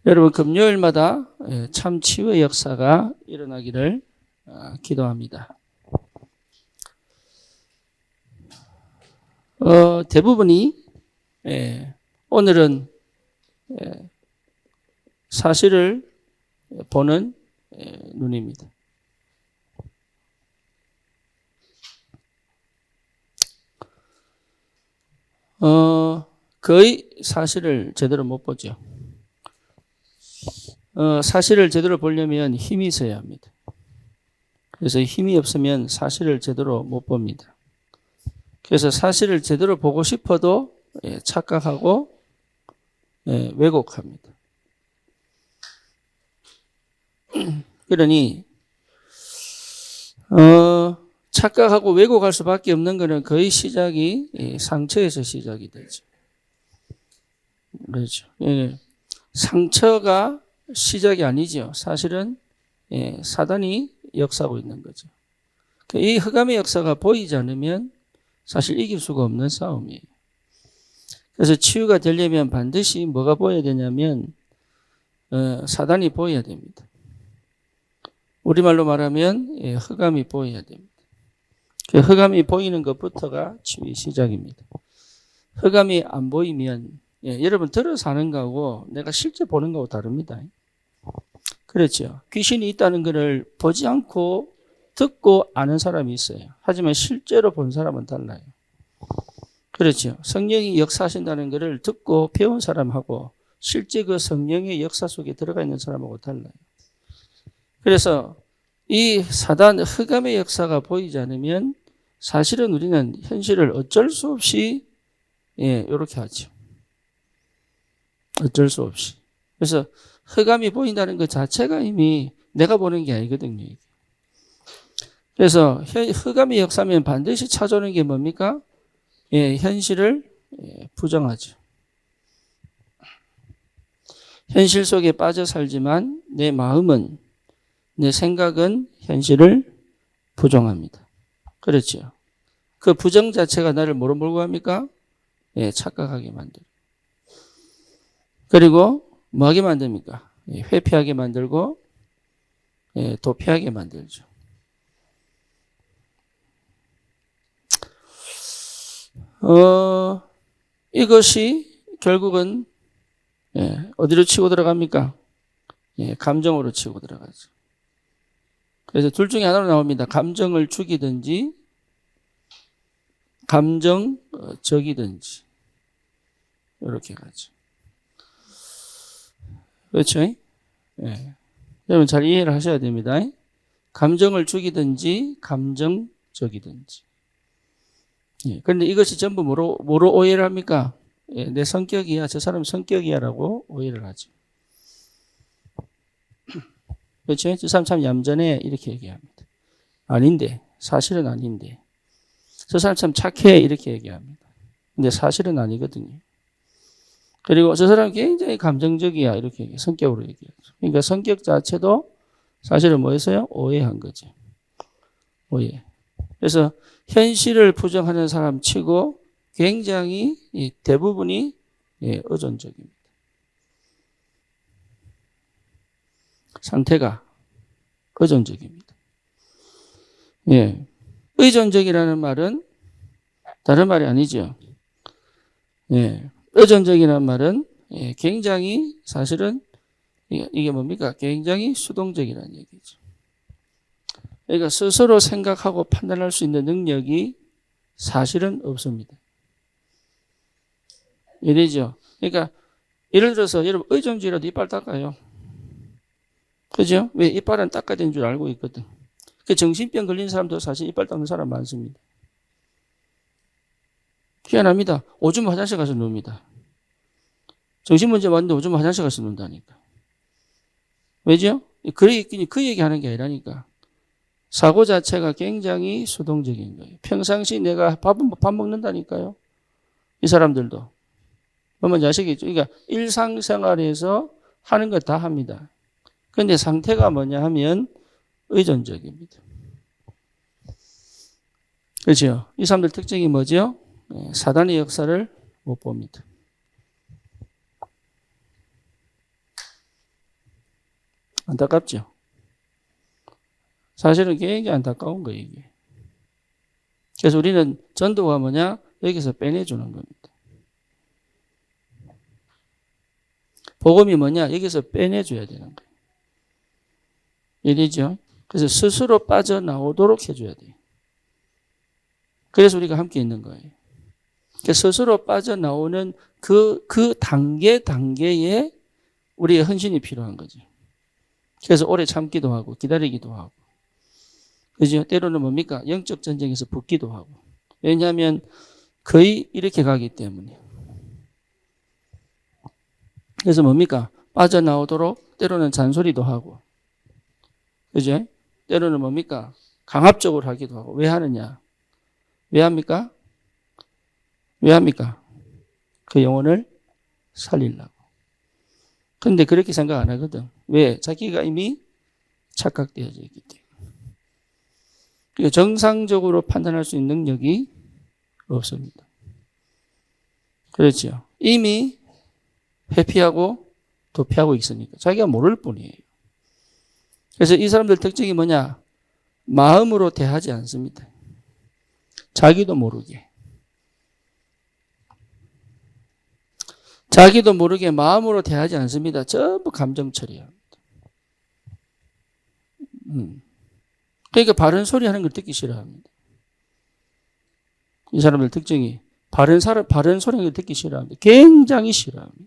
여러분 금요일마다 참 치유의 역사가 일어나기를 기도합니다. 대부분이 오늘은 사실을 보는 눈입니다. 거의 사실을 제대로 못 보죠. 사실을 제대로 보려면 힘이 있어야 합니다. 그래서 힘이 없으면 사실을 제대로 못 봅니다. 그래서 사실을 제대로 보고 싶어도 착각하고 왜곡합니다. 그러니 착각하고 왜곡할 수밖에 없는 것은 거의 시작이 상처에서 시작이 되죠. 그렇죠. 상처가 시작이 아니죠. 사실은 사단이 역사하고 있는 거죠. 이 흑암의 역사가 보이지 않으면 사실 이길 수가 없는 싸움이에요. 그래서 치유가 되려면 반드시 뭐가 보여야 되냐면 사단이 보여야 됩니다. 우리말로 말하면 흑암이 보여야 됩니다. 그 흑암이 보이는 것부터가 치유의 시작입니다. 흑암이 안 보이면 여러분 들어서 하는 거하고 내가 실제 보는 거하고 다릅니다. 그렇죠. 귀신이 있다는 것을 보지 않고 듣고 아는 사람이 있어요. 하지만 실제로 본 사람은 달라요. 그렇죠. 성령이 역사하신다는 것을 듣고 배운 사람하고 실제 그 성령의 역사 속에 들어가 있는 사람하고 달라요. 그래서 이 사단 흑암의 역사가 보이지 않으면 사실은 우리는 현실을 어쩔 수 없이 이렇게 하죠. 어쩔 수 없이. 그래서 흑암이 보인다는 것 자체가 이미 내가 보는 게 아니거든요. 그래서 흑암의 역사면 반드시 찾아오는 게 뭡니까? 현실을 부정하죠. 현실 속에 빠져 살지만 내 마음은, 내 생각은 현실을 부정합니다. 그렇죠. 그 부정 자체가 나를 뭐로 몰고 갑니까? 착각하게 만들어요. 그리고 뭐 하게 만듭니까? 회피하게 만들고 도피하게 만들죠. 이것이 결국은 어디로 치고 들어갑니까? 감정으로 치고 들어가죠. 그래서 둘 중에 하나로 나옵니다. 감정을 죽이든지 감정적이든지 이렇게 가죠. 그렇죠? 여러분 잘 이해를 하셔야 됩니다. 감정을 죽이든지 감정적이든지. 그런데 이것이 전부 뭐로 오해를 합니까? 내 성격이야, 저 사람 성격이야 라고 오해를 하죠. 그렇죠? 저 사람 참 얌전해 이렇게 얘기합니다. 아닌데, 사실은 아닌데. 저 사람 참 착해 이렇게 얘기합니다. 근데 사실은 아니거든요. 그리고 저 사람 굉장히 감정적이야 이렇게 성격으로 얘기하죠. 그러니까 성격 자체도 사실은 뭐였어요? 오해한 거죠. 오해. 그래서 현실을 부정하는 사람 치고 굉장히 대부분이 의존적입니다. 상태가 의존적입니다. 의존적이라는 말은 다른 말이 아니죠. 의존적이라는 말은 굉장히 사실은 이게 뭡니까? 굉장히 수동적이라는 얘기죠. 그러니까 스스로 생각하고 판단할 수 있는 능력이 사실은 없습니다. 이래죠. 그러니까 예를 들어서 여러분 의존주의라도 이빨 닦아요. 그죠? 왜 이빨은 닦아야 되는 줄 알고 있거든. 그 정신병 걸린 사람도 사실 이빨 닦는 사람 많습니다. 희한합니다. 오줌 화장실 가서 놉니다. 정신문제 왔는데 오줌 화장실 가서 논다니까. 왜죠? 그 얘기하는 게 아니라니까. 사고 자체가 굉장히 수동적인 거예요. 평상시 내가 밥 먹는다니까요. 이 사람들도. 뭔지 아시겠죠? 그러니까 일상생활에서 하는 거 다 합니다. 그런데 상태가 뭐냐 하면 의존적입니다. 그렇죠? 이 사람들 특징이 뭐죠? 사단의 역사를 못 봅니다. 안타깝죠. 사실은 굉장히 안타까운 거예요, 이게. 그래서 우리는 전도가 뭐냐? 여기서 빼내주는 겁니다. 복음이 뭐냐? 여기서 빼내줘야 되는 거예요. 이리죠. 그래서 스스로 빠져나오도록 해줘야 돼요. 그래서 우리가 함께 있는 거예요. 스스로 빠져나오는 그 단계에 우리의 헌신이 필요한 거죠. 그래서 오래 참기도 하고 기다리기도 하고. 그죠? 때로는 뭡니까? 영적 전쟁에서 붙기도 하고. 왜냐하면 거의 이렇게 가기 때문에. 그래서 뭡니까? 빠져나오도록 때로는 잔소리도 하고. 그죠? 때로는 뭡니까? 강압적으로 하기도 하고. 왜 하느냐? 왜 합니까? 왜 합니까? 그 영혼을 살리려고. 근데 그렇게 생각 안 하거든. 왜? 자기가 이미 착각되어져 있기 때문에. 그러니까 정상적으로 판단할 수 있는 능력이 없습니다. 그렇죠. 이미 회피하고 도피하고 있으니까. 자기가 모를 뿐이에요. 그래서 이 사람들 특징이 뭐냐? 마음으로 대하지 않습니다. 자기도 모르게. 자기도 모르게 마음으로 대하지 않습니다. 전부 감정 처리합니다. 그러니까 바른 소리 하는 걸 듣기 싫어합니다. 이 사람들 특징이 바른 소리 하는 걸 듣기 싫어합니다. 굉장히 싫어합니다.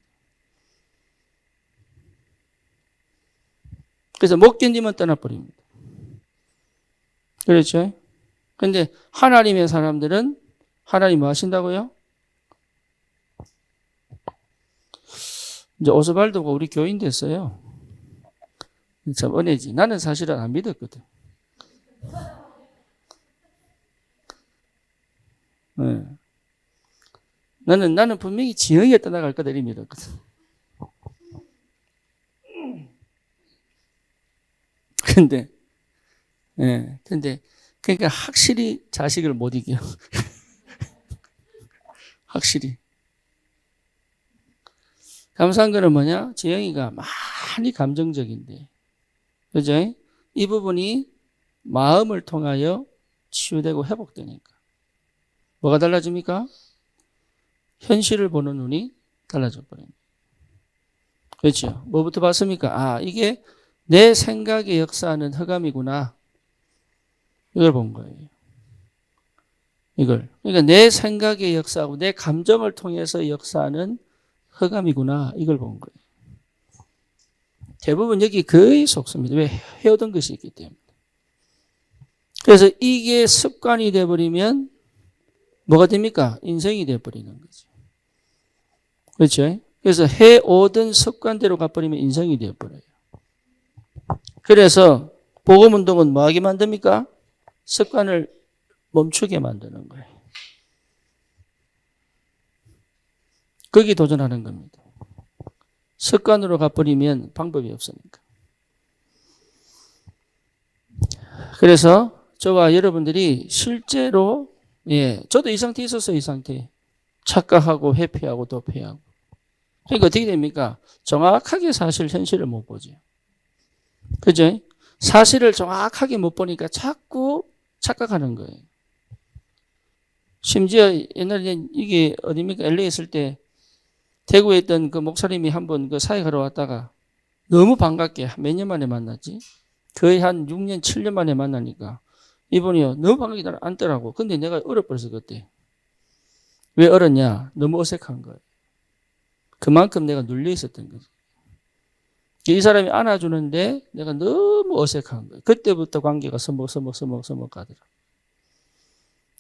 그래서 못 견디면 떠나버립니다. 그렇죠? 근데 하나님의 사람들은 하나님 뭐 하신다고요? 이제 오스발도가 우리 교인 됐어요. 참 은혜지. 나는 사실은 안 믿었거든. 네. 나는 분명히 지형에 떠나갈 거다 이렇게 믿었거든. 근데 그러니까 확실히 자식을 못 이겨. 확실히. 감사한 거는 뭐냐? 지영이가 많이 감정적인데, 그죠? 이 부분이 마음을 통하여 치유되고 회복되니까. 뭐가 달라집니까? 현실을 보는 눈이 달라져 버립니다. 그렇죠? 뭐부터 봤습니까? 아, 이게 내 생각의 역사하는 흑암이구나. 이걸 본 거예요. 이걸. 그러니까 내 생각의 역사하고 내 감정을 통해서 역사하는 흑암이구나. 이걸 본 거예요. 대부분 여기 거의 속습니다. 왜? 해오던 것이 있기 때문에. 그래서 이게 습관이 돼버리면 뭐가 됩니까? 인생이 돼버리는 거죠. 그렇죠? 그래서 해오던 습관대로 가버리면 인생이 돼버려요. 그래서 복음운동은 뭐 하게 만듭니까? 습관을 멈추게 만드는 거예요. 거기 도전하는 겁니다. 습관으로 가버리면 방법이 없으니까. 그래서 저와 여러분들이 실제로 저도 이 상태에 있었어요. 이 상태에. 착각하고 회피하고 도피하고. 그러니까 어떻게 됩니까? 정확하게 사실 현실을 못 보죠. 그죠? 사실을 정확하게 못 보니까 자꾸 착각하는 거예요. 심지어 옛날에 이게 어디입니까? LA 있을 때 대구에 있던 그 목사님이 한번 그 사역하러 왔다가 너무 반갑게 몇 년 만에 만났지? 거의 한 6년, 7년 만에 만나니까 이분이요. 너무 반갑게 앉더라고. 근데 내가 얼어버렸어, 그때. 왜 얼었냐? 너무 어색한 거예요. 그만큼 내가 눌려 있었던 거죠. 이 사람이 안아주는데 내가 너무 어색한 거예요. 그때부터 관계가 서먹 가더라.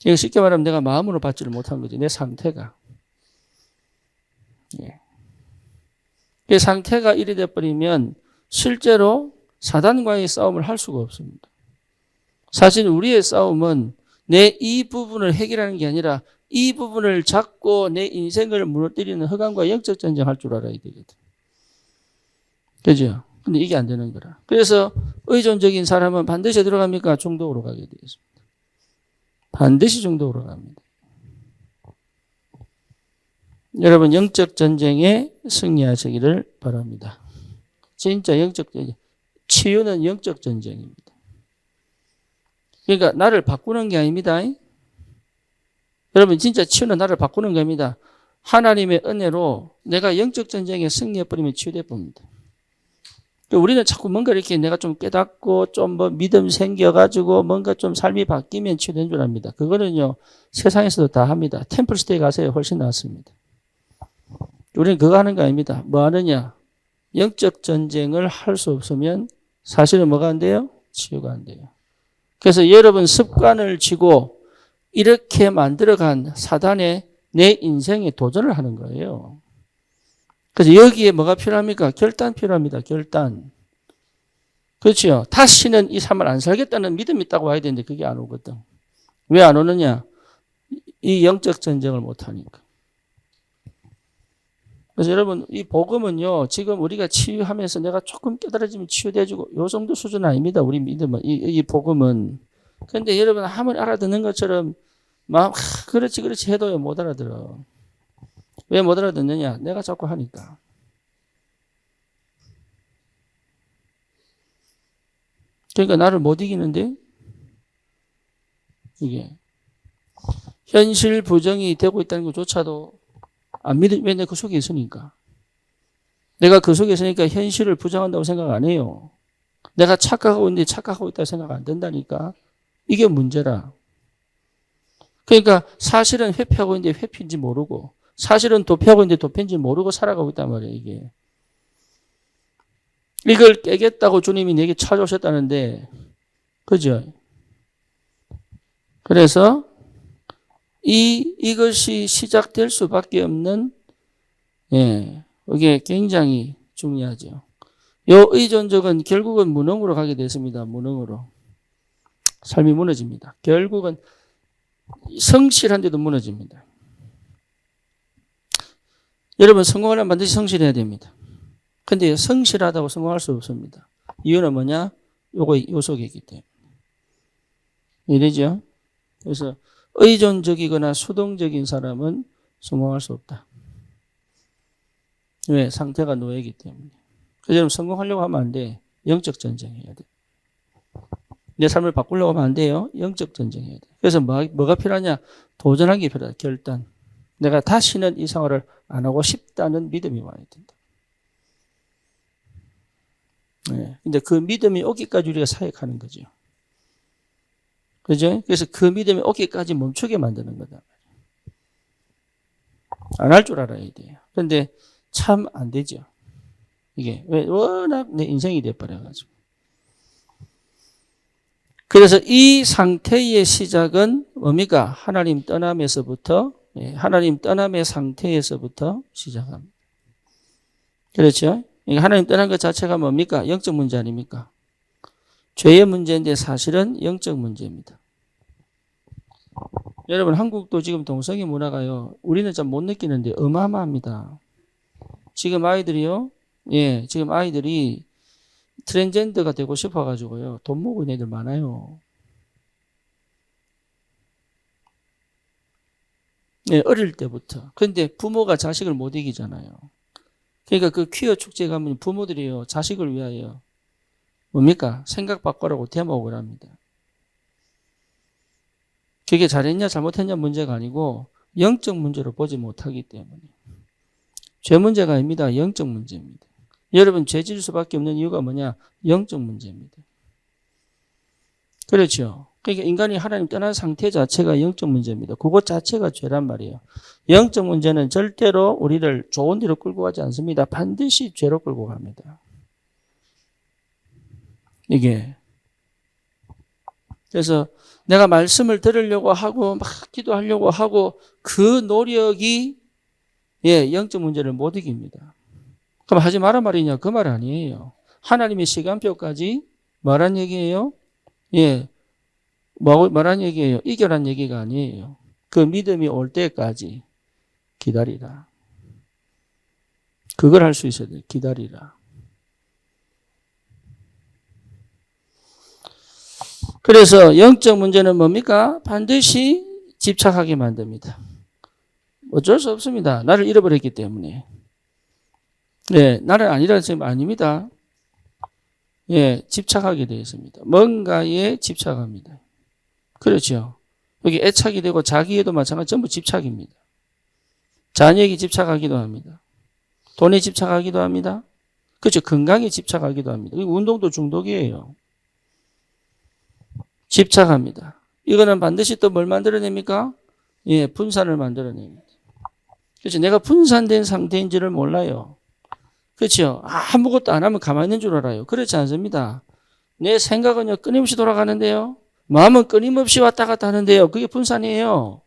이거 쉽게 말하면 내가 마음으로 받지를 못한 거지. 내 상태가. 이 상태가 이리 돼버리면 실제로 사단과의 싸움을 할 수가 없습니다. 사실 우리의 싸움은 내 이 부분을 해결하는 게 아니라 이 부분을 잡고 내 인생을 무너뜨리는 흑암과 영적 전쟁할 줄 알아야 되거든. 그죠? 근데 이게 안 되는 거라. 그래서 의존적인 사람은 반드시 들어갑니까? 중독으로 가게 되어 있습니다. 반드시 중독으로 갑니다. 여러분 영적 전쟁에 승리하시기를 바랍니다. 진짜 영적 전쟁. 치유는 영적 전쟁입니다. 그러니까 나를 바꾸는 게 아닙니다. 여러분 진짜 치유는 나를 바꾸는 겁니다. 하나님의 은혜로 내가 영적 전쟁에 승리해버리면 치유돼 봅니다. 우리는 자꾸 뭔가 이렇게 내가 좀 깨닫고 좀 뭐 믿음 생겨가지고 뭔가 좀 삶이 바뀌면 치유된 줄 압니다. 그거는요 세상에서도 다 합니다. 템플스테이 가세요. 훨씬 낫습니다. 우리는 그거 하는 거 아닙니다. 뭐 하느냐? 영적 전쟁을 할 수 없으면 사실은 뭐가 안 돼요? 치유가 안 돼요. 그래서 여러분 습관을 쥐고 이렇게 만들어간 사단의 내 인생에 도전을 하는 거예요. 그래서 여기에 뭐가 필요합니까? 결단 필요합니다. 결단. 그렇죠. 다시는 이 삶을 안 살겠다는 믿음이 있다고 와야 되는데 그게 안 오거든. 왜 안 오느냐? 이 영적 전쟁을 못 하니까. 그래서 여러분 이 복음은요 지금 우리가 치유하면서 내가 조금 깨달아지면 치유돼주고 요 정도 수준 아닙니다. 우리 믿음은 이 복음은. 그런데 여러분 아무리 알아듣는 것처럼 막 그렇지 해도요 못 알아들어. 왜 못 알아듣느냐? 내가 자꾸 하니까. 그러니까 나를 못 이기는데 이게 현실 부정이 되고 있다는 것조차도 안 믿으면 왜 내가 그 속에 있으니까. 내가 그 속에 있으니까 현실을 부정한다고 생각 안 해요. 내가 착각하고 있는데 착각하고 있다고 생각 안 된다니까. 이게 문제라. 그러니까 사실은 회피하고 있는데 회피인지 모르고 사실은 도피하고 있는데 도피인지 모르고 살아가고 있단 말이에요. 이게. 이걸 깨겠다고 주님이 내게 찾아오셨다는데 그죠? 그래서 이것이 시작될 수밖에 없는 이게 굉장히 중요하죠. 요 의존적은 결국은 무능으로 가게 됐습니다. 무능으로. 삶이 무너집니다. 결국은 성실한데도 무너집니다. 여러분 성공하려면 반드시 성실해야 됩니다. 근데 성실하다고 성공할 수 없습니다. 이유는 뭐냐? 요 속에 있기 때문에. 이래죠? 그래서 의존적이거나 수동적인 사람은 성공할 수 없다. 왜? 상태가 놓여있기 때문에. 그래서 성공하려고 하면 안 돼. 영적 전쟁해야 돼. 내 삶을 바꾸려고 하면 안 돼요. 영적 전쟁해야 돼. 그래서 뭐가 필요하냐? 도전하기 필요하다. 결단. 내가 다시는 이 생활을 안 하고 싶다는 믿음이 와야 된다. 근데 그 믿음이 오기까지 우리가 사역하는 거죠. 그죠? 그래서 그 믿음이 오기까지 멈추게 만드는 거다. 안 할 줄 알아야 돼요. 그런데 참 안 되죠. 이게 왜 워낙 내 인생이 돼버려가지고. 그래서 이 상태의 시작은 뭡니까? 하나님 떠남에서부터 하나님 떠남의 상태에서부터 시작합니다. 그렇죠? 하나님 떠난 것 자체가 뭡니까? 영적 문제 아닙니까? 죄의 문제인데 사실은 영적 문제입니다. 여러분 한국도 지금 동성애 문화가요. 우리는 좀 못 느끼는데 어마어마합니다. 지금 아이들이요. 지금 아이들이 트랜스젠더가 되고 싶어가지고요. 돈 모으고 있는 애들 많아요. 어릴 때부터. 그런데 부모가 자식을 못 이기잖아요. 그러니까 그 퀴어 축제 가면 부모들이요. 자식을 위하여 뭡니까? 생각 바꾸라고 대목을 합니다. 그게 잘했냐 잘못했냐 문제가 아니고 영적 문제로 보지 못하기 때문에. 죄 문제가 아닙니다. 영적 문제입니다. 여러분 죄 지을 수밖에 없는 이유가 뭐냐? 영적 문제입니다. 그렇죠. 그러니까 인간이 하나님 떠난 상태 자체가 영적 문제입니다. 그것 자체가 죄란 말이에요. 영적 문제는 절대로 우리를 좋은 데로 끌고 가지 않습니다. 반드시 죄로 끌고 갑니다. 이게. 그래서 내가 말씀을 들으려고 하고 막 기도하려고 하고 그 노력이 영적 문제를 못 이깁니다. 그럼 하지 마라 말이냐? 그 말 아니에요. 하나님의 시간표까지 말한 얘기예요. 말한 얘기예요. 이겨란 얘기가 아니에요. 그 믿음이 올 때까지 기다리라. 그걸 할 수 있어야 돼요. 기다리라. 그래서 영적 문제는 뭡니까? 반드시 집착하게 만듭니다. 어쩔 수 없습니다. 나를 잃어버렸기 때문에. 나는 아니라는 지금 아닙니다. 집착하게 되어 있습니다. 뭔가에 집착합니다. 그렇죠. 여기 애착이 되고 자기에도 마찬가지 전부 집착입니다. 자녀에게 집착하기도 합니다. 돈에 집착하기도 합니다. 그렇죠. 건강에 집착하기도 합니다. 운동도 중독이에요. 집착합니다. 이거는 반드시 또 뭘 만들어냅니까? 분산을 만들어냅니다. 그렇죠. 내가 분산된 상태인지를 몰라요. 그렇죠. 아무것도 안 하면 가만히 있는 줄 알아요. 그렇지 않습니다. 내 생각은요, 끊임없이 돌아가는데요. 마음은 끊임없이 왔다 갔다 하는데요. 그게 분산이에요.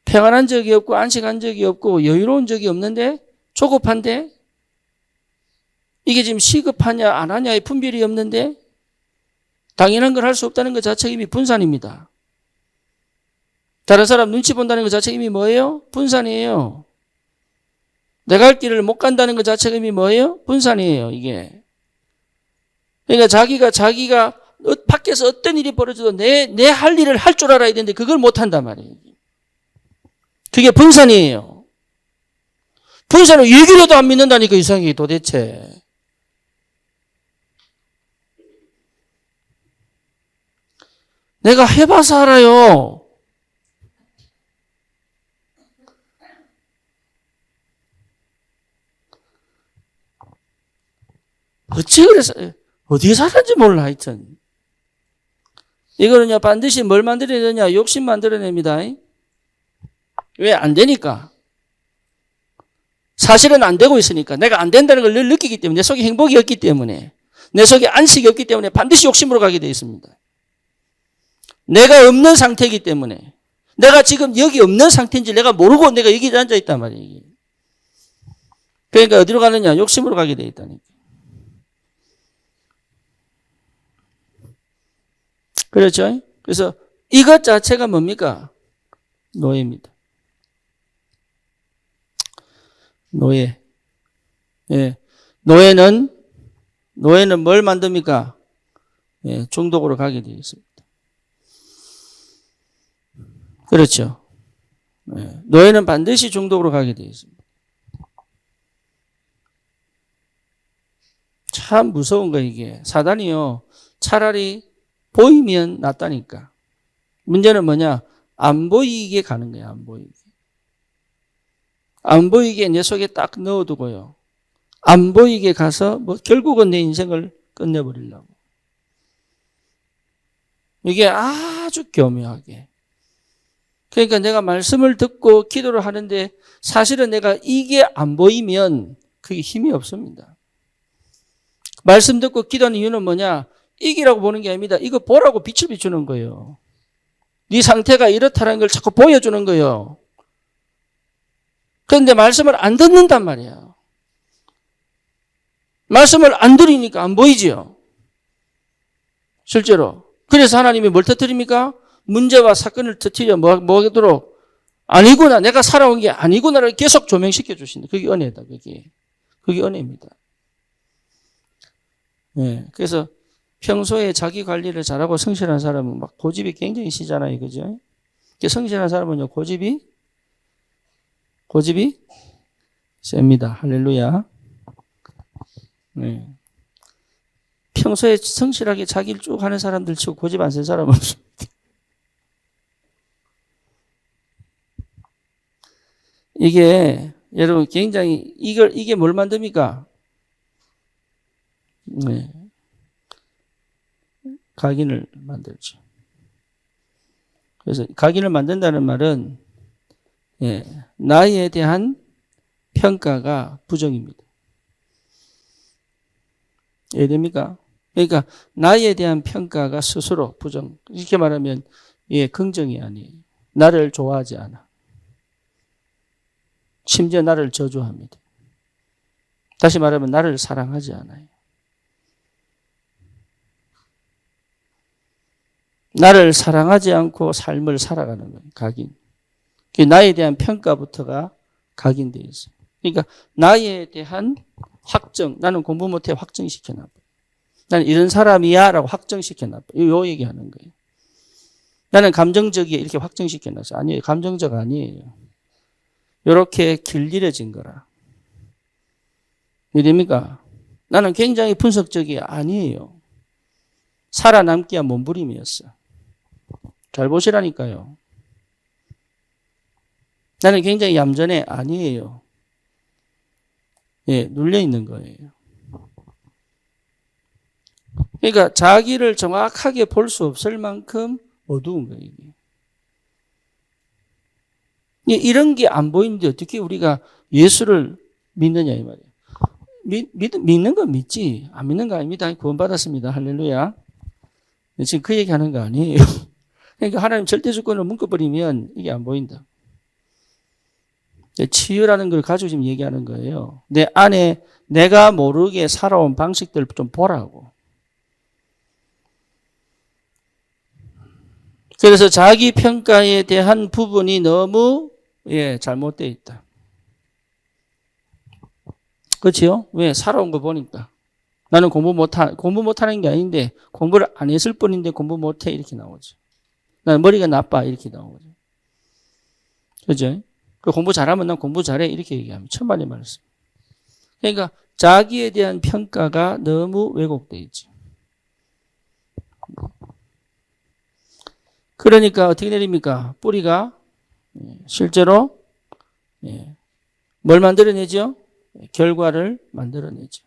평안한 적이 없고, 안식한 적이 없고, 여유로운 적이 없는데, 조급한데, 이게 지금 시급하냐, 안 하냐의 분별이 없는데, 당연한 걸 할 수 없다는 것 자체가 이미 분산입니다. 다른 사람 눈치 본다는 것 자체가 이미 뭐예요? 분산이에요. 내가 할 길을 못 간다는 것 자체가 이미 뭐예요? 분산이에요, 이게. 그러니까 자기가 밖에서 어떤 일이 벌어져도 내 할 일을 할 줄 알아야 되는데 그걸 못 한단 말이에요. 그게 분산이에요. 분산을 얘기라도 안 믿는다니까, 이상하게 도대체. 내가 해봐서 알아요. 어찌 그래서 어디에 살았는지 몰라 하여튼. 이거는요 반드시 뭘 만들어야 되냐? 욕심 만들어냅니다. 왜? 안 되니까. 사실은 안 되고 있으니까. 내가 안 된다는 걸 늘 느끼기 때문에, 내 속에 행복이 없기 때문에, 내 속에 안식이 없기 때문에 반드시 욕심으로 가게 되어 있습니다. 내가 없는 상태이기 때문에, 내가 지금 여기 없는 상태인지 내가 모르고 내가 여기 앉아 있단 말이에요. 그러니까 어디로 가느냐? 욕심으로 가게 되어 있다니까. 그렇죠? 그래서 이것 자체가 뭡니까? 노예입니다. 노예. 노예는 뭘 만듭니까? 중독으로 가게 되어 있습니다. 그렇죠. 노예는 반드시 중독으로 가게 되어 있습니다. 참 무서운 거 이게. 사단이요. 차라리 보이면 낫다니까. 문제는 뭐냐? 안 보이게 가는 거야, 안 보이게. 안 보이게 내 속에 딱 넣어두고요. 안 보이게 가서 결국은 내 인생을 끝내버리려고. 이게 아주 교묘하게. 그러니까 내가 말씀을 듣고 기도를 하는데 사실은 내가 이게 안 보이면 그게 힘이 없습니다. 말씀 듣고 기도하는 이유는 뭐냐? 이기라고 보는 게 아닙니다. 이거 보라고 빛을 비추는 거예요. 네 상태가 이렇다는 걸 자꾸 보여주는 거예요. 그런데 말씀을 안 듣는단 말이야. 말씀을 안 들으니까 안 보이지요. 실제로. 그래서 하나님이 뭘 터뜨립니까? 문제와 사건을 터뜨려 뭐하도록 아니구나. 내가 살아온 게 아니구나를 계속 조명시켜 주신다. 그게 은혜다. 그게 은혜입니다. 그래서 평소에 자기 관리를 잘하고 성실한 사람은 막 고집이 굉장히 시잖아요. 그죠? 성실한 사람은요, 고집이 셉니다. 할렐루야. 평소에 성실하게 자기를 쭉 하는 사람들 치고 고집 안 센 사람 없습니다. 이게, 여러분, 굉장히, 이게 뭘 만듭니까? 각인을 만들죠. 그래서 각인을 만든다는 말은 나에 대한 평가가 부정입니다. 이해됩니까? 그러니까 나에 대한 평가가 스스로 부정. 이렇게 말하면 긍정이 아니에요. 나를 좋아하지 않아. 심지어 나를 저주합니다. 다시 말하면 나를 사랑하지 않아요. 나를 사랑하지 않고 삶을 살아가는 거예요. 각인. 나에 대한 평가부터가 각인되어 있어요. 그러니까 나에 대한 확정. 나는 공부 못해 확정시켜놔. 나는 이런 사람이야 라고 확정시켜놔. 요 얘기하는 거예요. 나는 감정적이야 이렇게 확정시켜놨어요. 아니에요. 감정적 아니에요. 이렇게 길들여진 거라. 이해됩니까? 나는 굉장히 분석적이 아니에요. 살아남기야 몸부림이었어. 잘 보시라니까요. 나는 굉장히 얌전해. 아니에요. 예, 눌려 있는 거예요. 그러니까 자기를 정확하게 볼 수 없을 만큼 어두운 거예요. 이런 게 안 보이는데 어떻게 우리가 예수를 믿느냐 이 말이에요. 믿는 건 믿지. 안 믿는 거 아닙니다. 구원받았습니다. 할렐루야. 지금 그 얘기하는 거 아니에요. 그러니까 하나님 절대 주권을 묶어버리면 이게 안 보인다. 치유라는 걸 가지고 지금 얘기하는 거예요. 내 안에 내가 모르게 살아온 방식들 좀 보라고. 그래서 자기 평가에 대한 부분이 너무 잘못되어 있다. 그렇지요? 왜? 살아온 거 보니까. 나는 공부 못하는 게 아닌데 공부를 안 했을 뿐인데 공부 못해 이렇게 나오죠. 나는 머리가 나빠 이렇게 나오죠. 그죠? 공부 잘하면 난 공부 잘해 이렇게 얘기하면 천만의 말씀. 그러니까 자기에 대한 평가가 너무 왜곡되어 있지. 그러니까 어떻게 내립니까? 뿌리가 실제로 뭘 만들어내죠? 결과를 만들어내죠.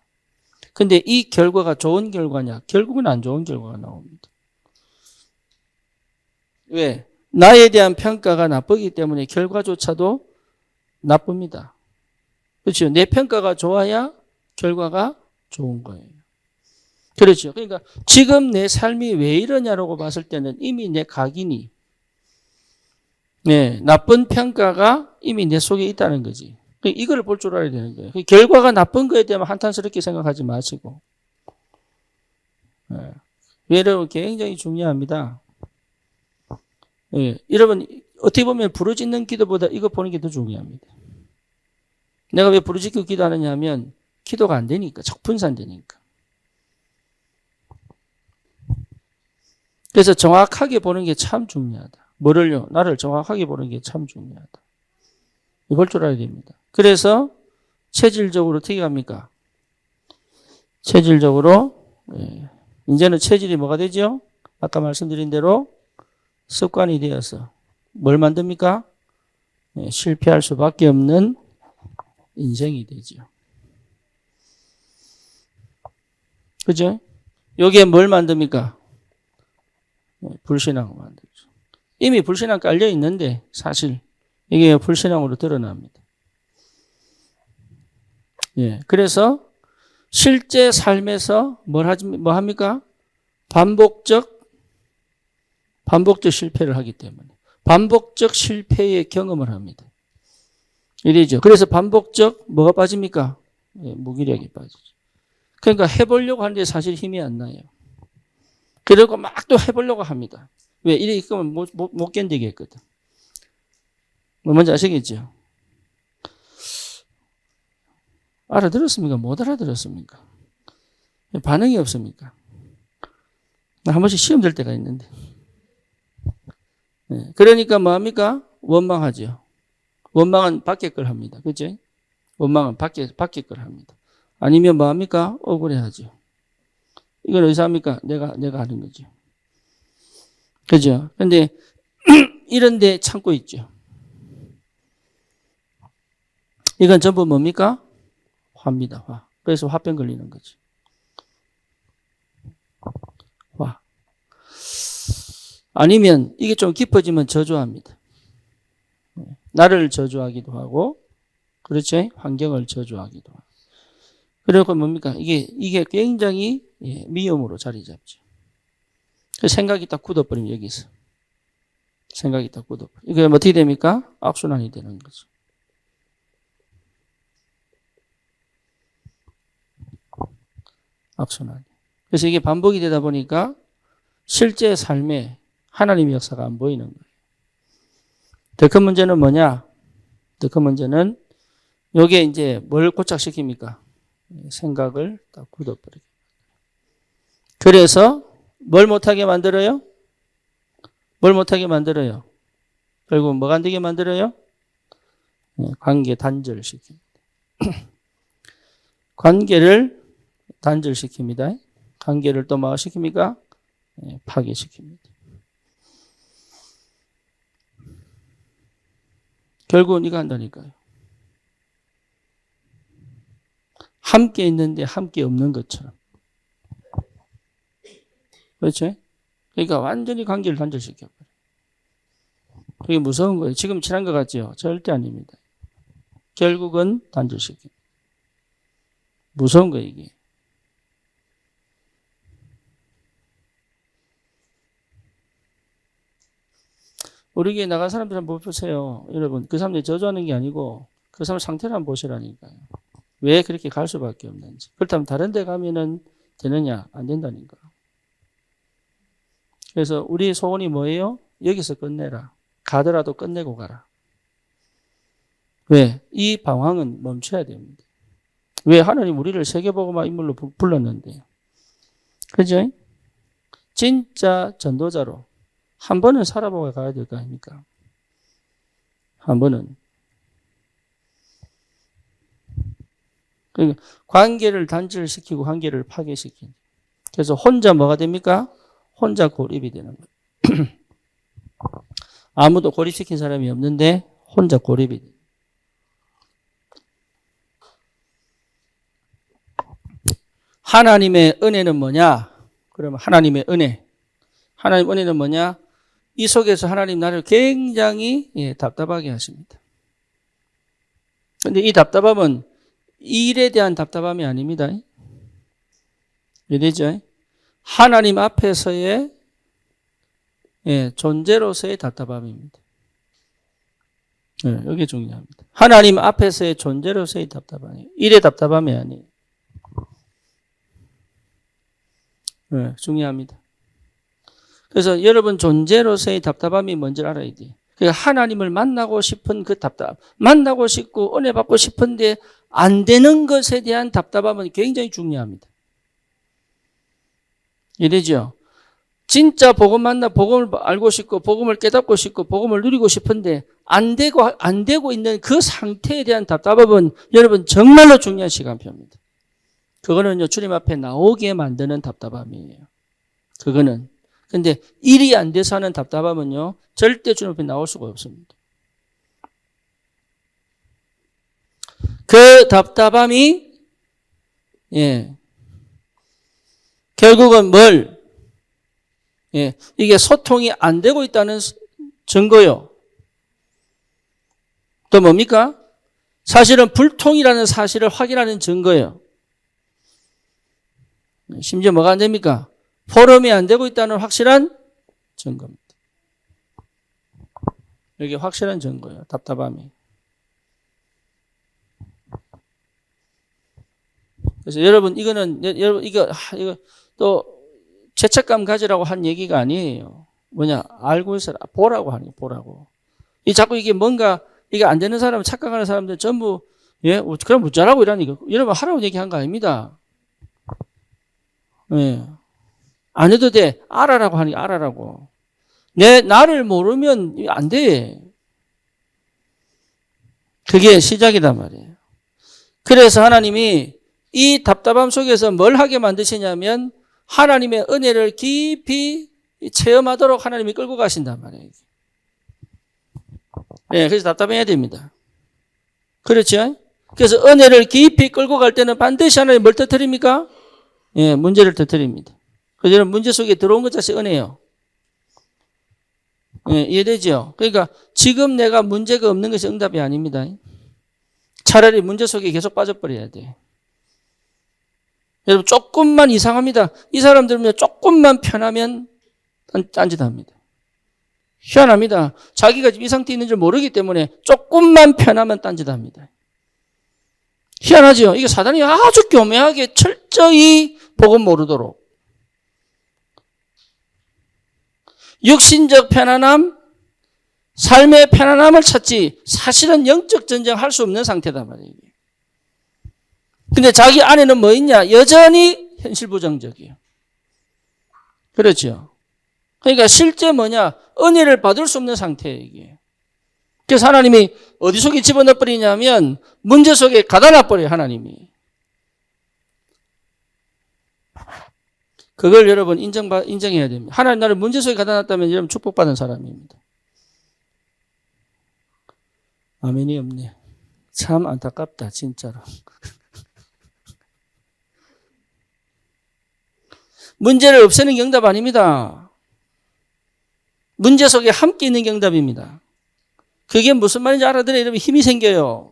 근데 이 결과가 좋은 결과냐? 결국은 안 좋은 결과가 나옵니다. 왜? 나에 대한 평가가 나쁘기 때문에 결과조차도 나쁩니다. 그렇죠? 내 평가가 좋아야 결과가 좋은 거예요. 그렇죠? 그러니까 지금 내 삶이 왜 이러냐라고 봤을 때는 이미 내 각인이 나쁜 평가가 이미 내 속에 있다는 거지. 이걸 볼 줄 알아야 되는 거예요. 결과가 나쁜 거에 대한 한탄스럽게 생각하지 마시고. 여러분 굉장히 중요합니다. 여러분 어떻게 보면 부르짖는 기도보다 이거 보는 게 더 중요합니다. 내가 왜 부르짖고 기도하느냐 하면 기도가 안 되니까, 적분산되니까. 그래서 정확하게 보는 게 참 중요하다. 뭐를요? 나를 정확하게 보는 게 참 중요하다. 이걸 줄 알아야 됩니다. 그래서 체질적으로 어떻게 합니까? 체질적으로 이제는 체질이 뭐가 되죠? 아까 말씀드린 대로 습관이 되어서 뭘 만듭니까? 실패할 수밖에 없는 인생이 되죠. 그죠? 여기에 뭘 만듭니까? 불신앙을 만들죠. 이미 불신앙 깔려 있는데 사실 이게 불신앙으로 드러납니다. 그래서 실제 삶에서 뭐 합니까? 반복적 실패를 하기 때문에 반복적 실패의 경험을 합니다. 이래죠. 그래서 반복적 뭐가 빠집니까? 무기력이 빠지죠. 그러니까 해보려고 하는데 사실 힘이 안 나요. 그리고 막 또 해보려고 합니다. 왜? 이렇게 하면 못 견디겠거든. 뭔지 아시겠죠? 알아들었습니까? 못 알아들었습니까? 반응이 없습니까? 한 번씩 시험 될 때가 있는데. 그러니까 뭐합니까? 원망하죠. 원망은 밖에 걸 합니다. 그치? 원망은 밖에 걸 합니다. 아니면 뭐합니까? 억울해하죠. 이건 어디서 합니까? 내가 하는 거죠. 그죠? 근데 이런데 참고 있죠. 이건 전부 뭡니까? 화입니다. 화. 그래서 화병 걸리는 거죠. 화. 아니면 이게 좀 깊어지면 저주합니다. 나를 저주하기도 하고, 그렇죠? 환경을 저주하기도 하고. 그리고 뭡니까? 이게 굉장히 미움으로 자리 잡죠. 생각이 딱 굳어버리면 여기서. 생각이 딱 굳어버려. 이게 어떻게 됩니까? 악순환이 되는 거죠. 악순환. 그래서 이게 반복이 되다 보니까 실제 삶에 하나님의 역사가 안 보이는 거예요. 더 큰 문제는 뭐냐? 더 큰 문제는 요게 이제 뭘 고착시킵니까? 생각을 딱 굳어버리게. 그래서 뭘 못하게 만들어요? 뭘 못하게 만들어요? 결국 뭐가 안 되게 만들어요? 관계 단절시킵니다. 관계를 단절시킵니다. 관계를 또 뭐가 시킵니까? 파괴시킵니다. 결국은 이거 한다니까요. 함께 있는데 함께 없는 것처럼. 그렇죠? 그러니까 완전히 관계를 단절시켜버려요. 그게 무서운 거예요. 지금 친한 것 같죠? 절대 아닙니다. 결국은 단절시켜요. 무서운 거예요, 이게. 우리 교회 나간 사람들 한번 보세요. 여러분, 그 사람들이 저주하는 게 아니고 그 사람 상태를 한번 보시라니까요. 왜 그렇게 갈 수밖에 없는지. 그렇다면 다른 데 가면은 되느냐? 안 된다니까. 그래서 우리 소원이 뭐예요? 여기서 끝내라. 가더라도 끝내고 가라. 왜? 이 방황은 멈춰야 됩니다. 왜? 하나님 우리를 세계복음화 인물로 불렀는데. 그죠? 진짜 전도자로 한 번은 살아보고 가야 될 거 아닙니까? 한 번은. 그러니까 관계를 단절시키고 관계를 파괴시키는. 그래서 혼자 뭐가 됩니까? 혼자 고립이 되는 거예요. 아무도 고립시킨 사람이 없는데 혼자 고립이 돼요. 하나님의 은혜는 뭐냐? 그러면 하나님의 은혜. 하나님의 은혜는 뭐냐? 이 속에서 하나님 나를 굉장히 답답하게 하십니다. 그런데 이 답답함은 일에 대한 답답함이 아닙니다. 이해되죠? 하나님 앞에서의 존재로서의 답답함입니다. 이게 중요합니다. 하나님 앞에서의 존재로서의 답답함이에요. 일의 답답함이 아니에요. 중요합니다. 그래서 여러분 존재로서의 답답함이 뭔지 알아야 돼요. 그러니까 하나님을 만나고 싶은 그 답답함, 만나고 싶고 은혜 받고 싶은데 안 되는 것에 대한 답답함은 굉장히 중요합니다. 이래죠. 진짜 복음 만나 복음을 알고 싶고 복음을 깨닫고 싶고 복음을 누리고 싶은데 안 되고 있는 그 상태에 대한 답답함은 여러분 정말로 중요한 시간표입니다. 그거는요 주님 앞에 나오게 만드는 답답함이에요. 그거는. 근데 일이 안 돼서 하는 답답함은요 절대 주님 앞에 나올 수가 없습니다. 그 답답함이 결국은 뭘? 이게 소통이 안 되고 있다는 증거요. 또 뭡니까? 사실은 불통이라는 사실을 확인하는 증거예요. 심지어 뭐가 안 됩니까? 포럼이 안 되고 있다는 확실한 증거입니다. 이게 확실한 증거예요. 답답함이. 그래서 여러분 이거 또 죄책감 가지라고 한 얘기가 아니에요. 뭐냐? 알고 있어라. 보라고 하니 보라고. 자꾸 이게 뭔가 이게 안 되는 사람, 착각하는 사람들 전부 그럼 묻자라고 이러니까 여러분 하라고 얘기한 거 아닙니다. 안 해도 돼. 알아라고 하니 알아라고. 나를 모르면 안 돼. 그게 시작이란 말이에요. 그래서 하나님이 이 답답함 속에서 뭘 하게 만드시냐면 하나님의 은혜를 깊이 체험하도록 하나님이 끌고 가신단 말이에요. 그래서 답답해야 됩니다. 그렇죠? 그래서 은혜를 깊이 끌고 갈 때는 반드시 하나님 뭘 터뜨립니까? 문제를 터뜨립니다. 그래서 여러분 문제 속에 들어온 것 자체 은혜예요. 이해되죠? 그러니까 지금 내가 문제가 없는 것이 응답이 아닙니다. 차라리 문제 속에 계속 빠져버려야 돼. 여러분 조금만 이상합니다. 이 사람들은 조금만 편하면 딴짓합니다. 희한합니다. 자기가 지금 이 상태에 있는 줄 모르기 때문에 조금만 편하면 딴짓합니다. 희한하죠? 이게 사단이 아주 교묘하게 철저히 복음 모르도록 육신적 편안함, 삶의 편안함을 찾지 사실은 영적 전쟁할 수 없는 상태단 말이에요. 근데 자기 안에는 뭐 있냐? 여전히 현실 부정적이에요. 그렇죠? 그러니까 실제 뭐냐? 은혜를 받을 수 없는 상태예요, 이게. 그래서 하나님이 어디 속에 집어넣어 버리냐면 문제 속에 가다 놔 버려요, 하나님이. 그걸 여러분 인정해야 됩니다. 하나님 나를 문제 속에 가다 놨다면 여러분 축복받은 사람입니다. 아멘이 없네. 참 안타깝다, 진짜로. 문제를 없애는 경답 아닙니다. 문제 속에 함께 있는 경답입니다. 그게 무슨 말인지 알아들어야 여러분 힘이 생겨요.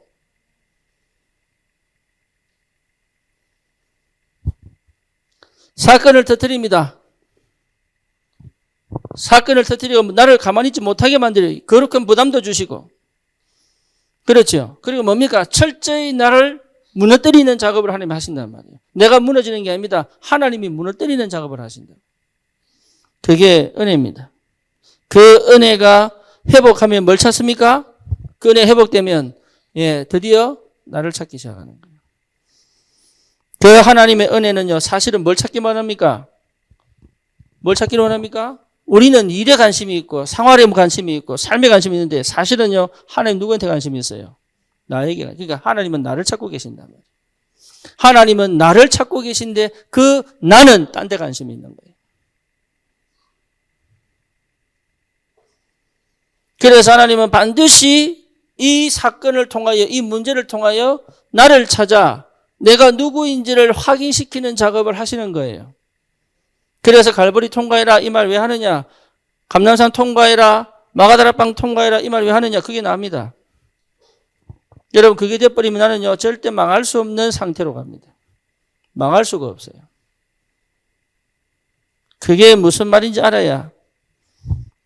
사건을 터뜨립니다. 사건을 터뜨리고 나를 가만히 있지 못하게 만들어요. 거룩한 부담도 주시고. 그렇죠. 그리고 뭡니까? 철저히 나를 무너뜨리는 작업을 하나님이 하신단 말이에요. 내가 무너지는 게 아닙니다. 하나님이 무너뜨리는 작업을 하신다. 그게 은혜입니다. 그 은혜가 회복하면 뭘 찾습니까? 그 은혜 회복되면 드디어 나를 찾기 시작하는 거예요. 그 하나님의 은혜는요, 사실은 뭘 찾기만 합니까? 뭘 찾기로 원합니까? 우리는 일에 관심이 있고 생활에 관심이 있고 삶에 관심이 있는데 사실은요, 하나님 누구한테 관심이 있어요? 나에게. 그러니까 하나님은 나를 찾고 계신단 말이에요. 하나님은 나를 찾고 계신데 그 나는 딴 데 관심이 있는 거예요. 그래서 하나님은 반드시 이 사건을 통하여, 이 문제를 통하여 나를 찾아 내가 누구인지를 확인시키는 작업을 하시는 거예요. 그래서 갈보리 통과해라 이 말 왜 하느냐? 감람산 통과해라, 마가다라방 통과해라 이 말 왜 하느냐? 그게 나옵니다. 여러분 그게 돼버리면 나는요 절대 망할 수 없는 상태로 갑니다. 망할 수가 없어요. 그게 무슨 말인지 알아야.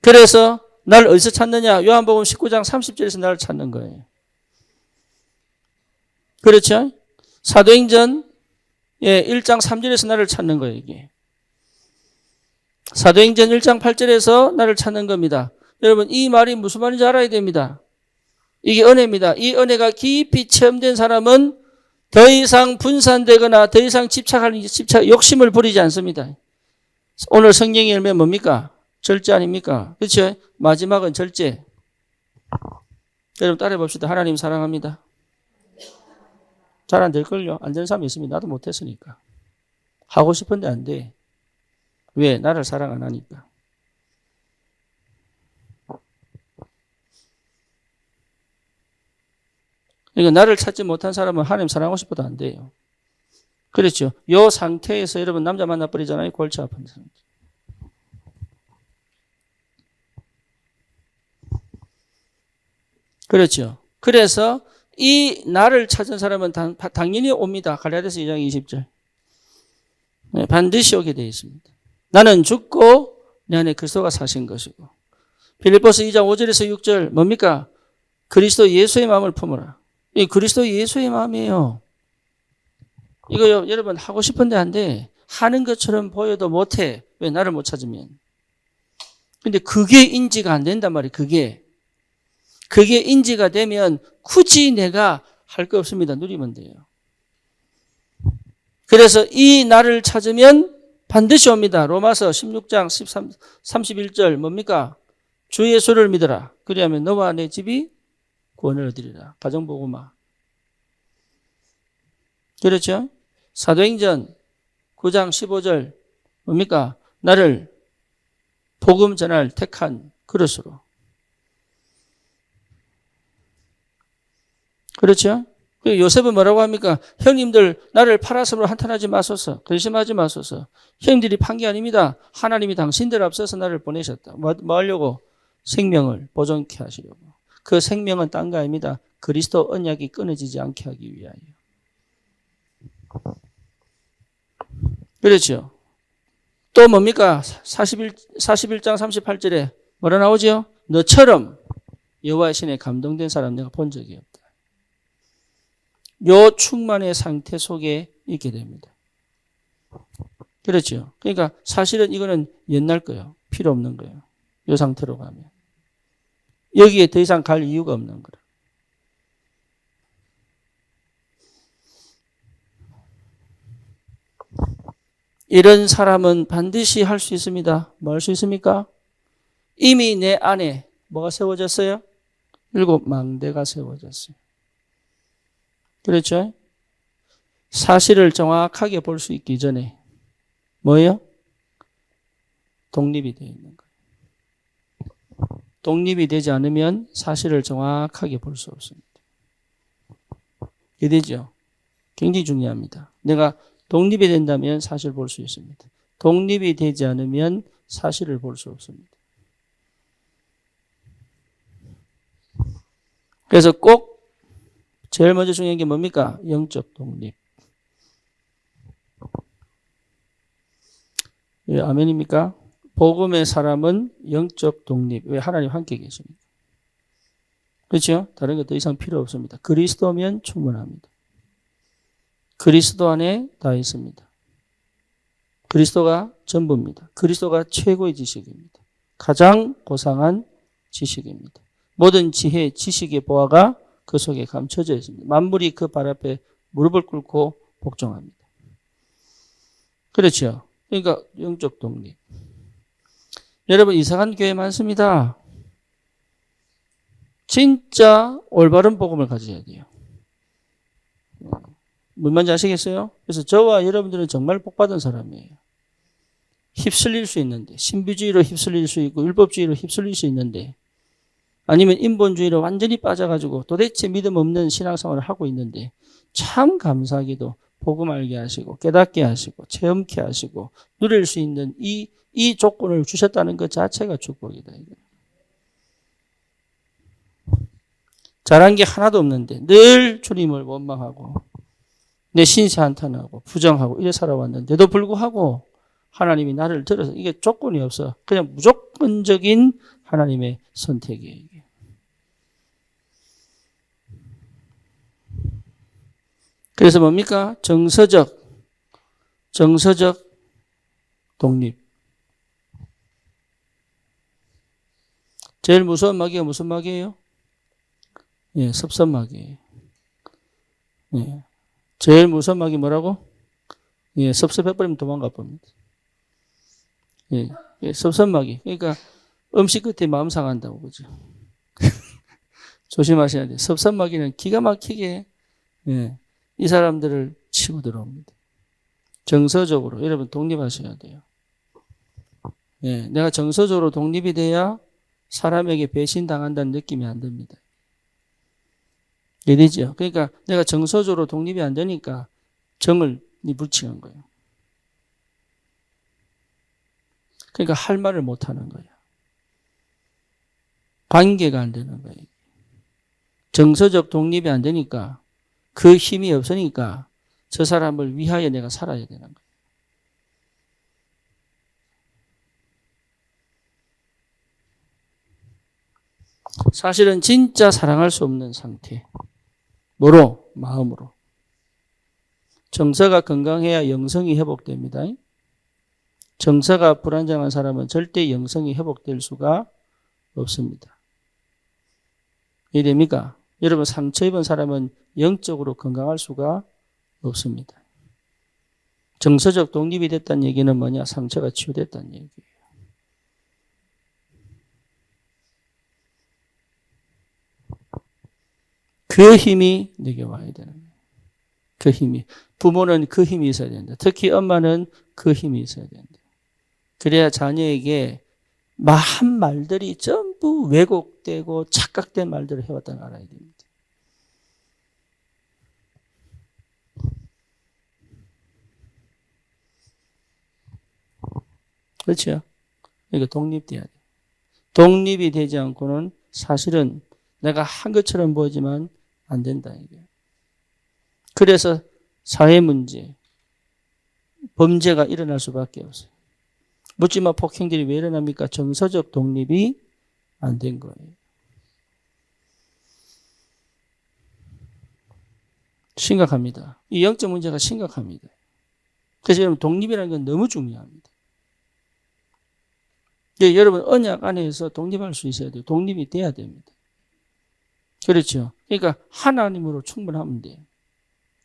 그래서 날 어디서 찾느냐? 요한복음 19장 30절에서 나를 찾는 거예요. 그렇죠? 사도행전 1장 3절에서 나를 찾는 거예요. 이게 사도행전 1장 8절에서 나를 찾는 겁니다. 여러분 이 말이 무슨 말인지 알아야 됩니다. 이게 은혜입니다. 이 은혜가 깊이 체험된 사람은 더 이상 분산되거나 더 이상 욕심을 부리지 않습니다. 오늘 성령의 열매 뭡니까? 절제 아닙니까? 그렇죠? 마지막은 절제. 여러분 따라해 봅시다. 하나님 사랑합니다. 잘 안 될걸요? 안 되는 사람이 있습니다. 나도 못했으니까. 하고 싶은데 안 돼. 왜? 나를 사랑 안 하니까. 그러니까 나를 찾지 못한 사람은 하나님 사랑하고 싶어도 안 돼요. 그렇죠? 이 상태에서 여러분 남자 만나버리잖아요. 골치 아픈 사람. 그렇죠? 그래서 이 나를 찾은 사람은 당연히 옵니다. 갈라디아서 2장 20절. 반드시 오게 되어 있습니다. 나는 죽고 내 안에 그리스도가 사신 것이고. 빌립보서 2장 5절에서 6절 뭡니까? 그리스도 예수의 마음을 품으라. 이 그리스도 예수의 마음이에요. 이거요 여러분 하고 싶은데 안 돼. 하는 것처럼 보여도 못해. 왜? 나를 못 찾으면. 근데 그게 인지가 안 된단 말이에요. 그게 인지가 되면 굳이 내가 할 거 없습니다. 누리면 돼요. 그래서 이 나를 찾으면 반드시 옵니다. 로마서 16장 31절 뭡니까? 주 예수를 믿어라. 그리하면 너와 내 집이 구원을 얻으리라. 가정복음화. 그렇죠? 사도행전 9장 15절 뭡니까? 나를 복음 전할 택한 그릇으로. 그렇죠? 요셉은 뭐라고 합니까? 형님들 나를 팔아서로 한탄하지 마소서. 근심하지 마소서. 형님들이 판 게 아닙니다. 하나님이 당신들 앞서서 나를 보내셨다. 뭐 하려고? 생명을 보존케 하시려고. 그 생명은 딴 거 아닙니다. 그리스도 언약이 끊어지지 않게 하기 위하여. 그렇죠? 또 뭡니까? 41장 38절에 뭐라 나오죠? 너처럼 여호와의 신에 감동된 사람 내가 본 적이 없다. 요 충만의 상태 속에 있게 됩니다. 그렇죠? 그러니까 사실은 이거는 옛날 거예요. 필요 없는 거예요. 요 상태로 가면. 여기에 더 이상 갈 이유가 없는 거예요. 이런 사람은 반드시 할 수 있습니다. 뭐 할 수 있습니까? 이미 내 안에 뭐가 세워졌어요? 7 망대가 세워졌어요. 그렇죠? 사실을 정확하게 볼 수 있기 전에 뭐예요? 독립이 되어 있는 거예요. 독립이 되지 않으면 사실을 정확하게 볼 수 없습니다. 이해되죠? 굉장히 중요합니다. 내가 독립이 된다면 사실을 볼 수 있습니다. 독립이 되지 않으면 사실을 볼 수 없습니다. 그래서 꼭 제일 먼저 중요한 게 뭡니까? 영적 독립. 왜 아멘입니까? 복음의 사람은 영적 독립. 왜? 하나님 함께 계십니다. 그렇죠? 다른 것 더 이상 필요 없습니다. 그리스도면 충분합니다. 그리스도 안에 다 있습니다. 그리스도가 전부입니다. 그리스도가 최고의 지식입니다. 가장 고상한 지식입니다. 모든 지혜, 지식의 보화가 그 속에 감춰져 있습니다. 만물이 그 발 앞에 무릎을 꿇고 복종합니다. 그렇죠? 그러니까 영적 독립. 여러분 이상한 교회 많습니다. 진짜 올바른 복음을 가져야 돼요. 뭔 말인지 아시겠어요? 그래서 저와 여러분들은 정말 복받은 사람이에요. 휩쓸릴 수 있는데, 신비주의로 휩쓸릴 수 있고 율법주의로 휩쓸릴 수 있는데, 아니면 인본주의로 완전히 빠져가지고 도대체 믿음 없는 신앙생활을 하고 있는데, 참 감사하게도 복음 알게 하시고 깨닫게 하시고 체험케 하시고 누릴 수 있는 이 조건을 주셨다는 것 자체가 축복이다. 잘한 게 하나도 없는데 늘 주님을 원망하고 내 신세 한탄하고 부정하고 이래 살아왔는데도 불구하고 하나님이 나를 들어서 이게 조건이 없어. 그냥 무조건적인 하나님의 선택이에요. 이게. 그래서 뭡니까? 정서적 독립. 제일 무서운 마귀가 무슨 마귀예요? 예, 섭섭마귀예요. 예. 제일 무서운 마귀 뭐라고? 예, 섭섭해버리면 도망가 봅니다. 예, 예, 섭섭마귀. 그러니까 음식 끝에 마음 상한다고, 그죠? 조심하셔야 돼요. 섭섭마귀는 기가 막히게, 예, 이 사람들을 치고 들어옵니다. 정서적으로, 여러분 독립하셔야 돼요. 예, 내가 정서적으로 독립이 돼야 사람에게 배신당한다는 느낌이 안 듭니다. 이해되죠? 그러니까 내가 정서적으로 독립이 안 되니까 정을 붙이는 거예요. 그러니까 할 말을 못 하는 거예요. 관계가 안 되는 거예요. 정서적 독립이 안 되니까 그 힘이 없으니까 저 사람을 위하여 내가 살아야 되는 거예요. 사실은 진짜 사랑할 수 없는 상태. 뭐로? 마음으로. 정서가 건강해야 영성이 회복됩니다. 정서가 불안정한 사람은 절대 영성이 회복될 수가 없습니다. 이해됩니까? 여러분 상처 입은 사람은 영적으로 건강할 수가 없습니다. 정서적 독립이 됐다는 얘기는 뭐냐? 상처가 치유됐다는 얘기예요. 그 힘이 내게 와야 되는 거예요. 그 힘이. 부모는 그 힘이 있어야 된다. 특히 엄마는 그 힘이 있어야 된다. 그래야 자녀에게 한 말들이 전부 왜곡되고 착각된 말들을 해왔다는 걸 알아야 됩니다. 그렇죠? 그러니까 독립돼야 돼. 독립이 되지 않고는 사실은 내가 한 것처럼 보이지만 안 된다. 이게. 그래서 사회 문제, 범죄가 일어날 수밖에 없어요. 묻지마 폭행들이 왜 일어납니까? 정서적 독립이 안 된 거예요. 심각합니다. 이 영적 문제가 심각합니다. 그래서 여러분 독립이라는 건 너무 중요합니다. 여러분 언약 안에서 독립할 수 있어야 돼요. 독립이 돼야 됩니다. 그렇죠. 그러니까 하나님으로 충분하면 돼요.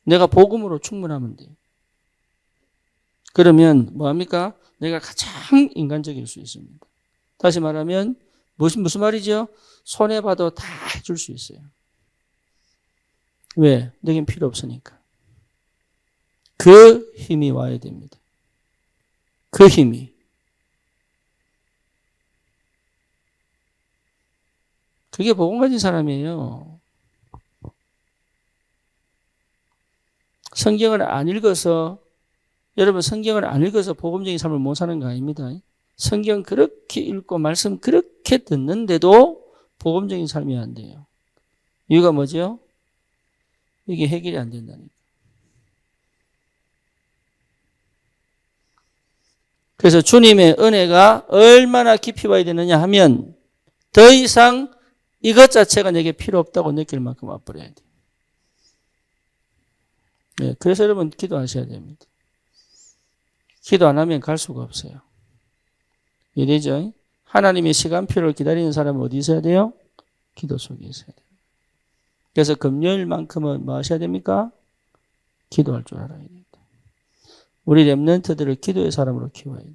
내가 복음으로 충분하면 돼요. 그러면 뭐합니까? 내가 가장 인간적일 수 있습니다. 다시 말하면 무슨 말이죠? 손해봐도 다 해줄 수 있어요. 왜? 내겐 필요 없으니까. 그 힘이 와야 됩니다. 그 힘이. 그게 복음 가진 사람이에요. 성경을 안 읽어서, 여러분 성경을 안 읽어서 복음적인 삶을 못 사는 거 아닙니다. 성경 그렇게 읽고 말씀 그렇게 듣는데도 복음적인 삶이 안 돼요. 이유가 뭐죠? 이게 해결이 안 된다니까. 그래서 주님의 은혜가 얼마나 깊이 와야 되느냐 하면 더 이상 이것 자체가 내게 필요 없다고 느낄 만큼 와버려야 돼요. 네, 그래서 여러분 기도하셔야 됩니다. 기도 안 하면 갈 수가 없어요. 이래죠. 하나님의 시간표를 기다리는 사람은 어디 있어야 돼요? 기도 속에 있어야 돼요. 그래서 금요일만큼은 뭐 하셔야 됩니까? 기도할 줄 알아야 됩니다. 우리 렘넌트들을 기도의 사람으로 키워야 돼요.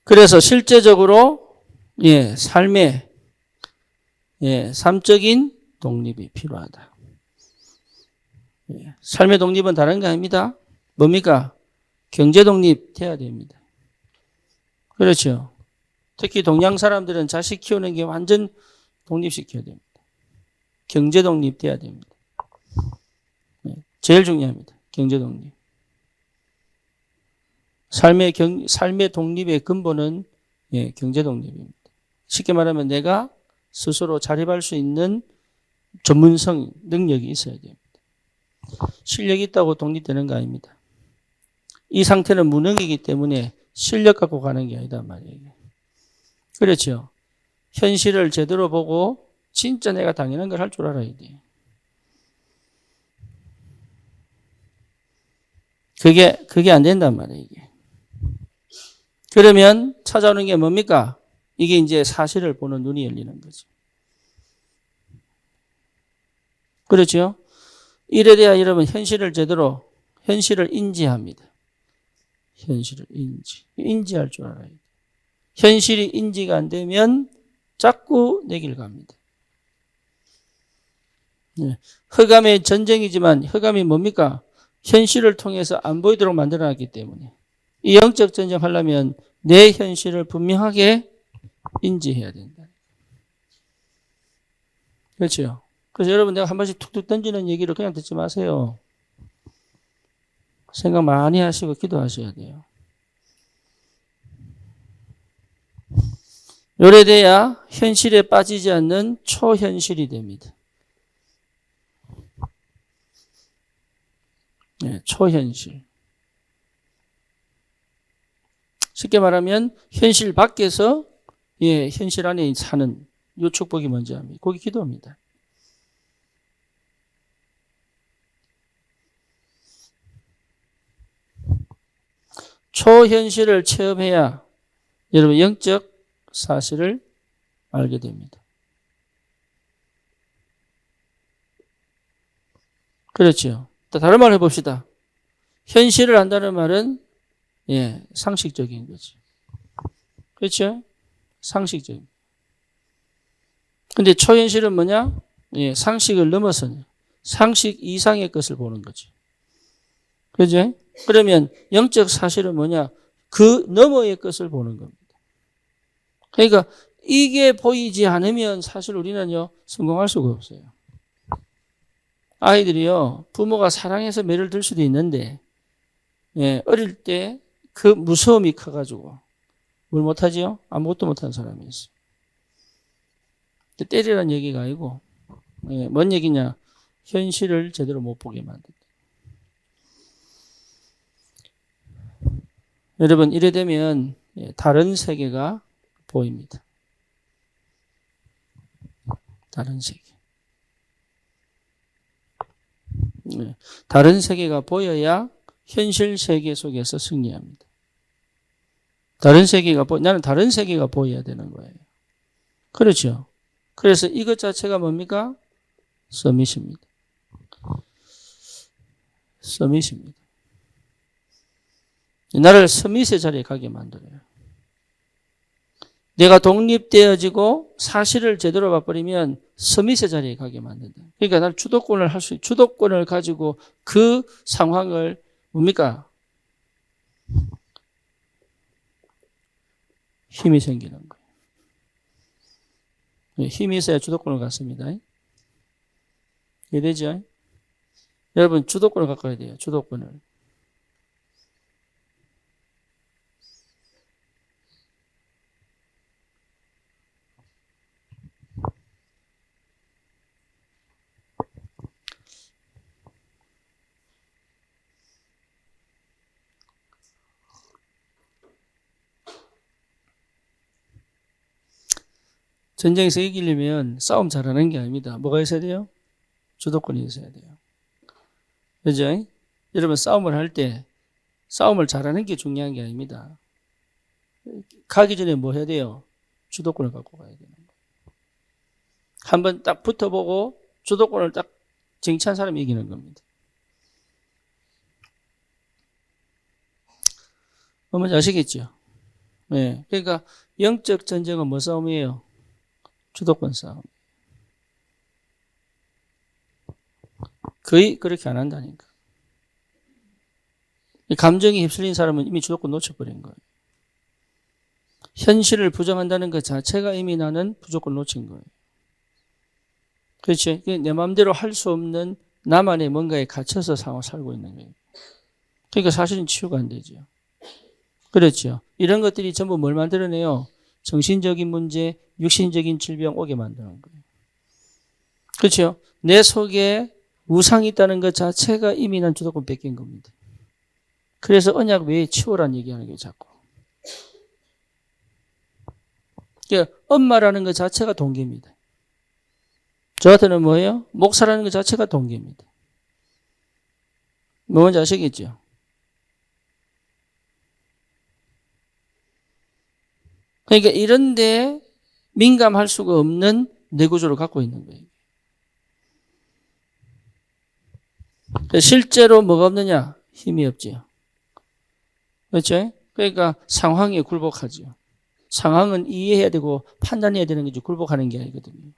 그래서 실제적으로 삶의 삶적인 독립이 필요하다. 삶의 독립은 다른 게 아닙니다. 뭡니까? 경제 독립 돼야 됩니다. 그렇죠. 특히 동양 사람들은 자식 키우는 게 완전 독립시켜야 됩니다. 경제 독립 돼야 됩니다. 제일 중요합니다. 경제 독립. 삶의 독립의 근본은 경제 독립입니다. 쉽게 말하면 내가 스스로 자립할 수 있는 전문성, 능력이 있어야 됩니다. 실력이 있다고 독립되는 거 아닙니다. 이 상태는 무능이기 때문에 실력 갖고 가는 게 아니다 말이에요. 그렇죠. 현실을 제대로 보고 진짜 내가 당연한 걸 할 줄 알아야 돼. 그게 안 된단 말이에요, 이게. 그러면 찾아오는 게 뭡니까? 이게 이제 사실을 보는 눈이 열리는 거죠. 그렇죠? 이래 돼야 여러분 현실을 인지합니다. 현실을 인지할 줄 알아야 돼. 현실이 인지가 안 되면 자꾸 내 길 갑니다. 흑암의 전쟁이지만 흑암이 뭡니까? 현실을 통해서 안 보이도록 만들어놨기 때문에 이 영적 전쟁 하려면 내 현실을 분명하게 인지해야 된다. 그렇죠? 그래서 여러분 내가 한 번씩 툭툭 던지는 얘기를 그냥 듣지 마세요. 생각 많이 하시고 기도하셔야 돼요. 요래 돼야 현실에 빠지지 않는 초현실이 됩니다. 초현실. 쉽게 말하면 현실 밖에서 현실 안에 사는 요 축복이 뭔지 압니다. 거기 기도입니다. 초현실을 체험해야 여러분 영적 사실을 알게 됩니다. 그렇죠. 다른 말 해봅시다. 현실을 안다는 말은 상식적인 거죠. 그렇죠? 상식적인. 근데 초현실은 뭐냐? 상식을 넘어서는 상식 이상의 것을 보는 거죠. 그죠? 그러면 영적 사실은 뭐냐? 그 너머의 것을 보는 겁니다. 그러니까 이게 보이지 않으면 사실 우리는요 성공할 수가 없어요. 아이들이요 부모가 사랑해서 매를 들 수도 있는데 어릴 때 그 무서움이 커가지고 뭘 못하지요? 아무것도 못하는 사람이 있어요. 때리라는 얘기가 아니고 뭔 얘기냐? 현실을 제대로 못 보게 만든다. 여러분 이래 되면 다른 세계가 보입니다. 다른 세계. 다른 세계가 보여야 현실 세계 속에서 승리합니다. 나는 다른 세계가 보여야 되는 거예요. 그렇죠. 그래서 이것 자체가 뭡니까? 서밋입니다. 서밋입니다. 나를 서밋의 자리에 가게 만들어요. 내가 독립되어지고 사실을 제대로 봐버리면 서밋의 자리에 가게 만든다. 그러니까 나를 주도권을 가지고 그 상황을 뭡니까? 힘이 생기는 거예요. 힘이 있어야 주도권을 갖습니다. 이해되죠? 여러분 주도권을 갖고 해야 돼요. 주도권을. 전쟁에서 이기려면 싸움 잘하는 게 아닙니다. 뭐가 있어야 돼요? 주도권이 있어야 돼요. 그죠? 여러분 싸움을 할 때 싸움을 잘하는 게 중요한 게 아닙니다. 가기 전에 뭐 해야 돼요? 주도권을 갖고 가야 되는 거예요. 한번 딱 붙어보고 주도권을 딱 쟁취한 사람이 이기는 겁니다. 뭔지 아시겠죠? 네. 그러니까 영적 전쟁은 뭐 싸움이에요? 주도권 싸움. 거의 그렇게 안 한다니까. 감정이 휩쓸린 사람은 이미 주도권 놓쳐버린 거예요. 현실을 부정한다는 것 자체가 이미 나는 무조건 놓친 거예요. 그렇지? 내 마음대로 할 수 없는 나만의 뭔가에 갇혀서 살고 있는 거예요. 그러니까 사실은 치유가 안 되죠. 그렇죠? 이런 것들이 전부 뭘 만들어내요? 정신적인 문제, 육신적인 질병 오게 만드는 거예요. 그렇죠? 내 속에 우상이 있다는 것 자체가 이미 난 주도권 뺏긴 겁니다. 그래서 언약 외에 치워란 얘기하는 게 자꾸. 그러니까 엄마라는 것 자체가 동기입니다. 저한테는 뭐예요? 목사라는 것 자체가 동기입니다. 뭔지 아시겠죠? 그러니까 이런데 민감할 수가 없는 뇌구조를 갖고 있는 거예요. 실제로 뭐가 없느냐? 힘이 없지요. 그렇죠? 그러니까 상황에 굴복하죠. 상황은 이해해야 되고 판단해야 되는 거지 굴복하는 게 아니거든요.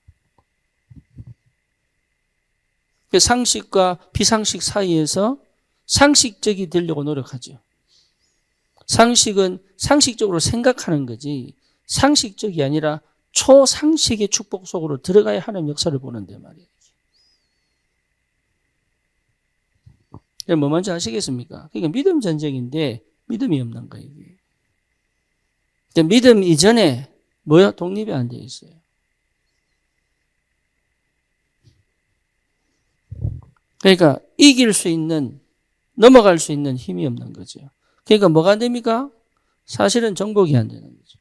상식과 비상식 사이에서 상식적이 되려고 노력하죠. 상식은 상식적으로 생각하는 거지 상식적이 아니라 초상식의 축복 속으로 들어가야 하는 역사를 보는데 말이에요. 뭐 먼저 아시겠습니까? 그러니까 믿음 전쟁인데 믿음이 없는 거예요. 믿음 이전에 뭐야? 독립이 안 돼 있어요. 그러니까 이길 수 있는, 넘어갈 수 있는 힘이 없는 거죠. 그러니까 뭐가 안 됩니까? 사실은 정복이 안 되는 거죠.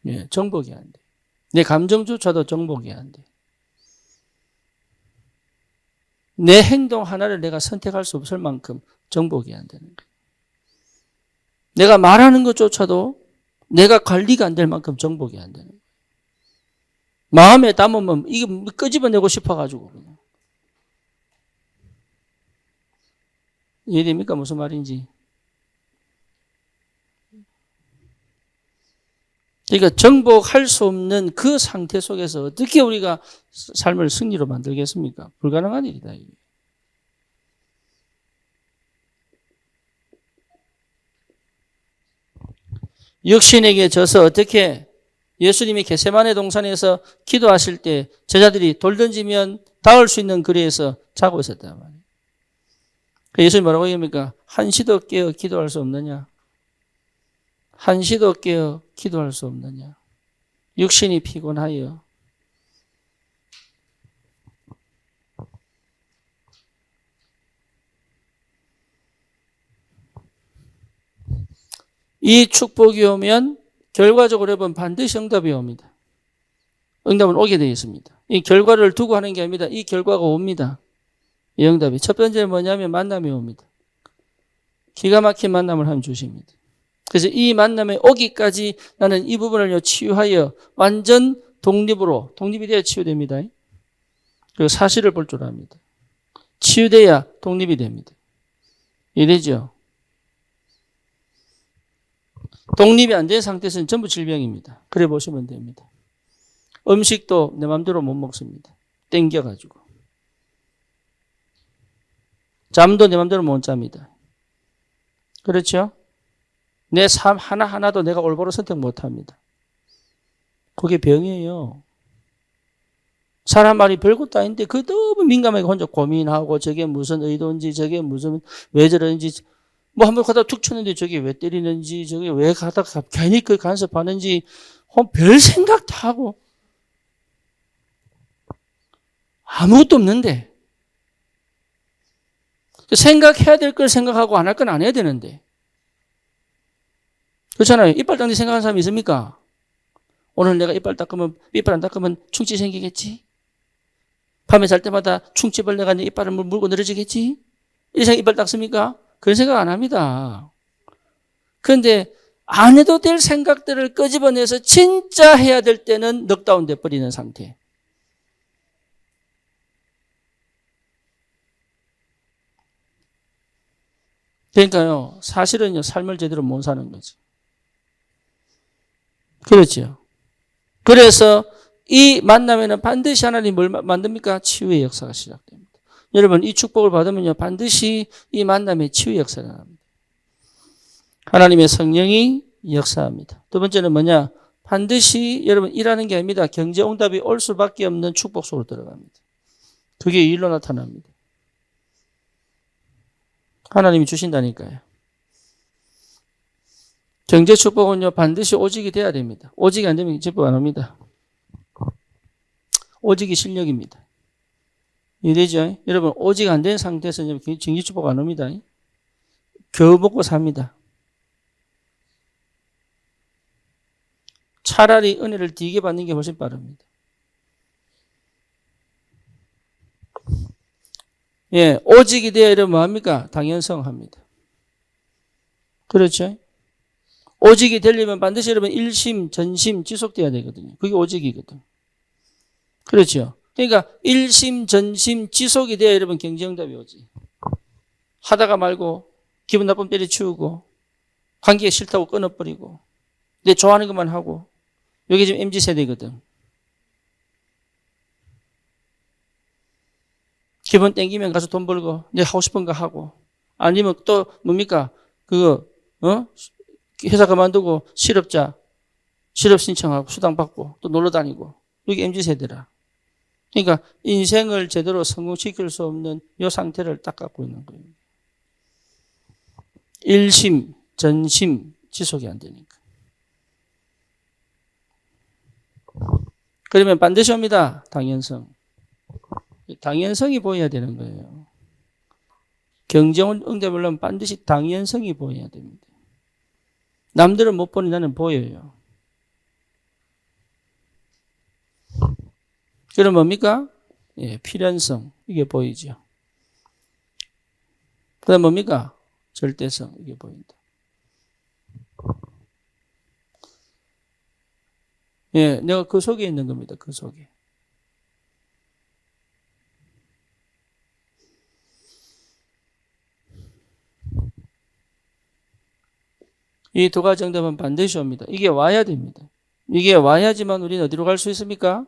예, 정복이 안 돼. 내 감정조차도 정복이 안 돼. 내 행동 하나를 내가 선택할 수 없을 만큼 정복이 안 되는 거예요. 내가 말하는 것조차도 내가 관리가 안 될 만큼 정복이 안 되는 거예요. 마음에 담으면 이게 끄집어내고 싶어가지고 그냥. 이해됩니까? 무슨 말인지. 그러니까 정복할 수 없는 그 상태 속에서 어떻게 우리가 삶을 승리로 만들겠습니까? 불가능한 일이다. 이게. 육신에게 져서 어떻게 예수님이 겟세마네 동산에서 기도하실 때 제자들이 돌 던지면 닿을 수 있는 거리에서 자고 있었단 말이에요. 예수님 뭐라고 얘기합니까? 한시도 깨어 기도할 수 없느냐? 한시도 깨어 기도할 수 없느냐? 육신이 피곤하여. 이 축복이 오면 결과적으로 여러분 반드시 응답이 옵니다. 응답은 오게 되어 있습니다. 이 결과를 두고 하는 게 아닙니다. 이 결과가 옵니다. 이 응답이. 첫 번째는 뭐냐면 만남이 옵니다. 기가 막힌 만남을 하면 주십니다. 그래서 이 만남에 오기까지 나는 이 부분을 치유하여 완전 독립이 돼야 치유됩니다. 그리고 사실을 볼 줄 압니다. 치유돼야 독립이 됩니다. 이래죠. 독립이 안 된 상태에서는 전부 질병입니다. 그래 보시면 됩니다. 음식도 내 마음대로 못 먹습니다. 땡겨가지고. 잠도 내 마음대로 못 잡니다. 그렇죠? 내 삶 하나하나도 내가 올바로 선택 못합니다. 그게 병이에요. 사람 말이 별것도 아닌데 그 너무 민감하게 혼자 고민하고 저게 무슨 의도인지 저게 무슨 왜 저러는지 뭐 한번 가다 툭 쳤는데 저게 왜 때리는지 저게 왜 가다 괜히 그 간섭하는지 별 생각 다 하고 아무것도 없는데 생각해야 될 걸 생각하고 안 할 건 안 해야 되는데 그렇잖아요. 이빨 닦는 생각하는 사람이 있습니까? 오늘 내가 이빨 안 닦으면 충치 생기겠지? 밤에 잘 때마다 충치벌레가 내 이빨을 물고 늘어지겠지? 이 생각 이빨 닦습니까? 그런 생각 안 합니다. 그런데 안 해도 될 생각들을 끄집어내서 진짜 해야 될 때는 넉다운 돼버리는 상태. 그러니까요, 사실은요, 삶을 제대로 못 사는 거지. 그렇죠. 그래서 이 만남에는 반드시 하나님이 뭘 만듭니까? 치유의 역사가 시작됩니다. 여러분, 이 축복을 받으면요, 반드시 이 만남에 치유의 역사가 납니다. 하나님의 성령이 역사합니다. 두 번째는 뭐냐? 반드시 여러분 일하는 게 아닙니다. 경제응답이 올 수밖에 없는 축복 속으로 들어갑니다. 그게 일로 나타납니다. 하나님이 주신다니까요. 경제 축복은요, 반드시 오직이 돼야 됩니다. 오직이 안 되면 축복 안 옵니다. 오직이 실력입니다. 이해되죠? 여러분, 오직 안 된 상태에서 경제 축복 안 옵니다. 겨우 먹고 삽니다. 차라리 은혜를 뒤게 받는 게 훨씬 빠릅니다. 예, 오직이 되어 이러면 뭐합니까? 당연성 합니다. 그렇죠? 오직이 되려면 반드시 여러분 일심, 전심 지속돼야 되거든요. 그게 오직이거든. 그렇죠? 그러니까 일심, 전심 지속이 돼야 여러분 경제응답이 오지. 하다가 말고 기분 나쁘면 때려치우고 관계가 싫다고 끊어버리고 내 좋아하는 것만 하고 이게 지금 MZ세대거든. 기분 땡기면 가서 돈 벌고 내 하고 싶은 거 하고 아니면 또 뭡니까? 그거 회사 그만두고 실업 신청하고 수당 받고 또 놀러 다니고 이게 MZ세대라. 그러니까 인생을 제대로 성공시킬 수 없는 이 상태를 딱 갖고 있는 거예요. 일심, 전심 지속이 안 되니까. 그러면 반드시 옵니다. 당연성. 당연성이 보여야 되는 거예요. 경제응답을 하려면 반드시 당연성이 보여야 됩니다. 남들은 못 보니 나는 보여요. 그럼 뭡니까? 예, 필연성. 이게 보이죠. 그 다음 뭡니까? 절대성. 이게 보인다. 예, 내가 그 속에 있는 겁니다. 그 속에. 이 두 가지 응답은 반드시 옵니다. 이게 와야 됩니다. 이게 와야지만 우리는 어디로 갈 수 있습니까?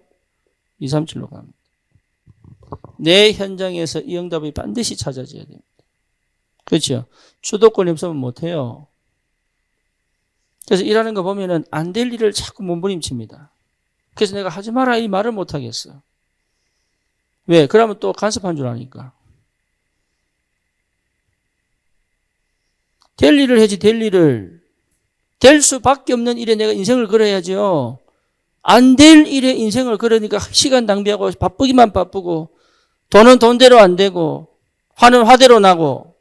237로 갑니다. 내 현장에서 이 응답이 반드시 찾아져야 됩니다. 그렇죠? 주도권이 없으면 못해요. 그래서 일하는 거 보면은 안 될 일을 자꾸 몸부림칩니다. 그래서 내가 하지 마라 이 말을 못 하겠어. 왜? 그러면 또 간섭한 줄 아니까. 될 일을 해야지 될 일을. 될 수밖에 없는 일에 내가 인생을 걸어야죠. 안 될 일에 인생을 걸으니까 시간 낭비하고 바쁘기만 바쁘고 돈은 돈대로 안 되고 화는 화대로 나고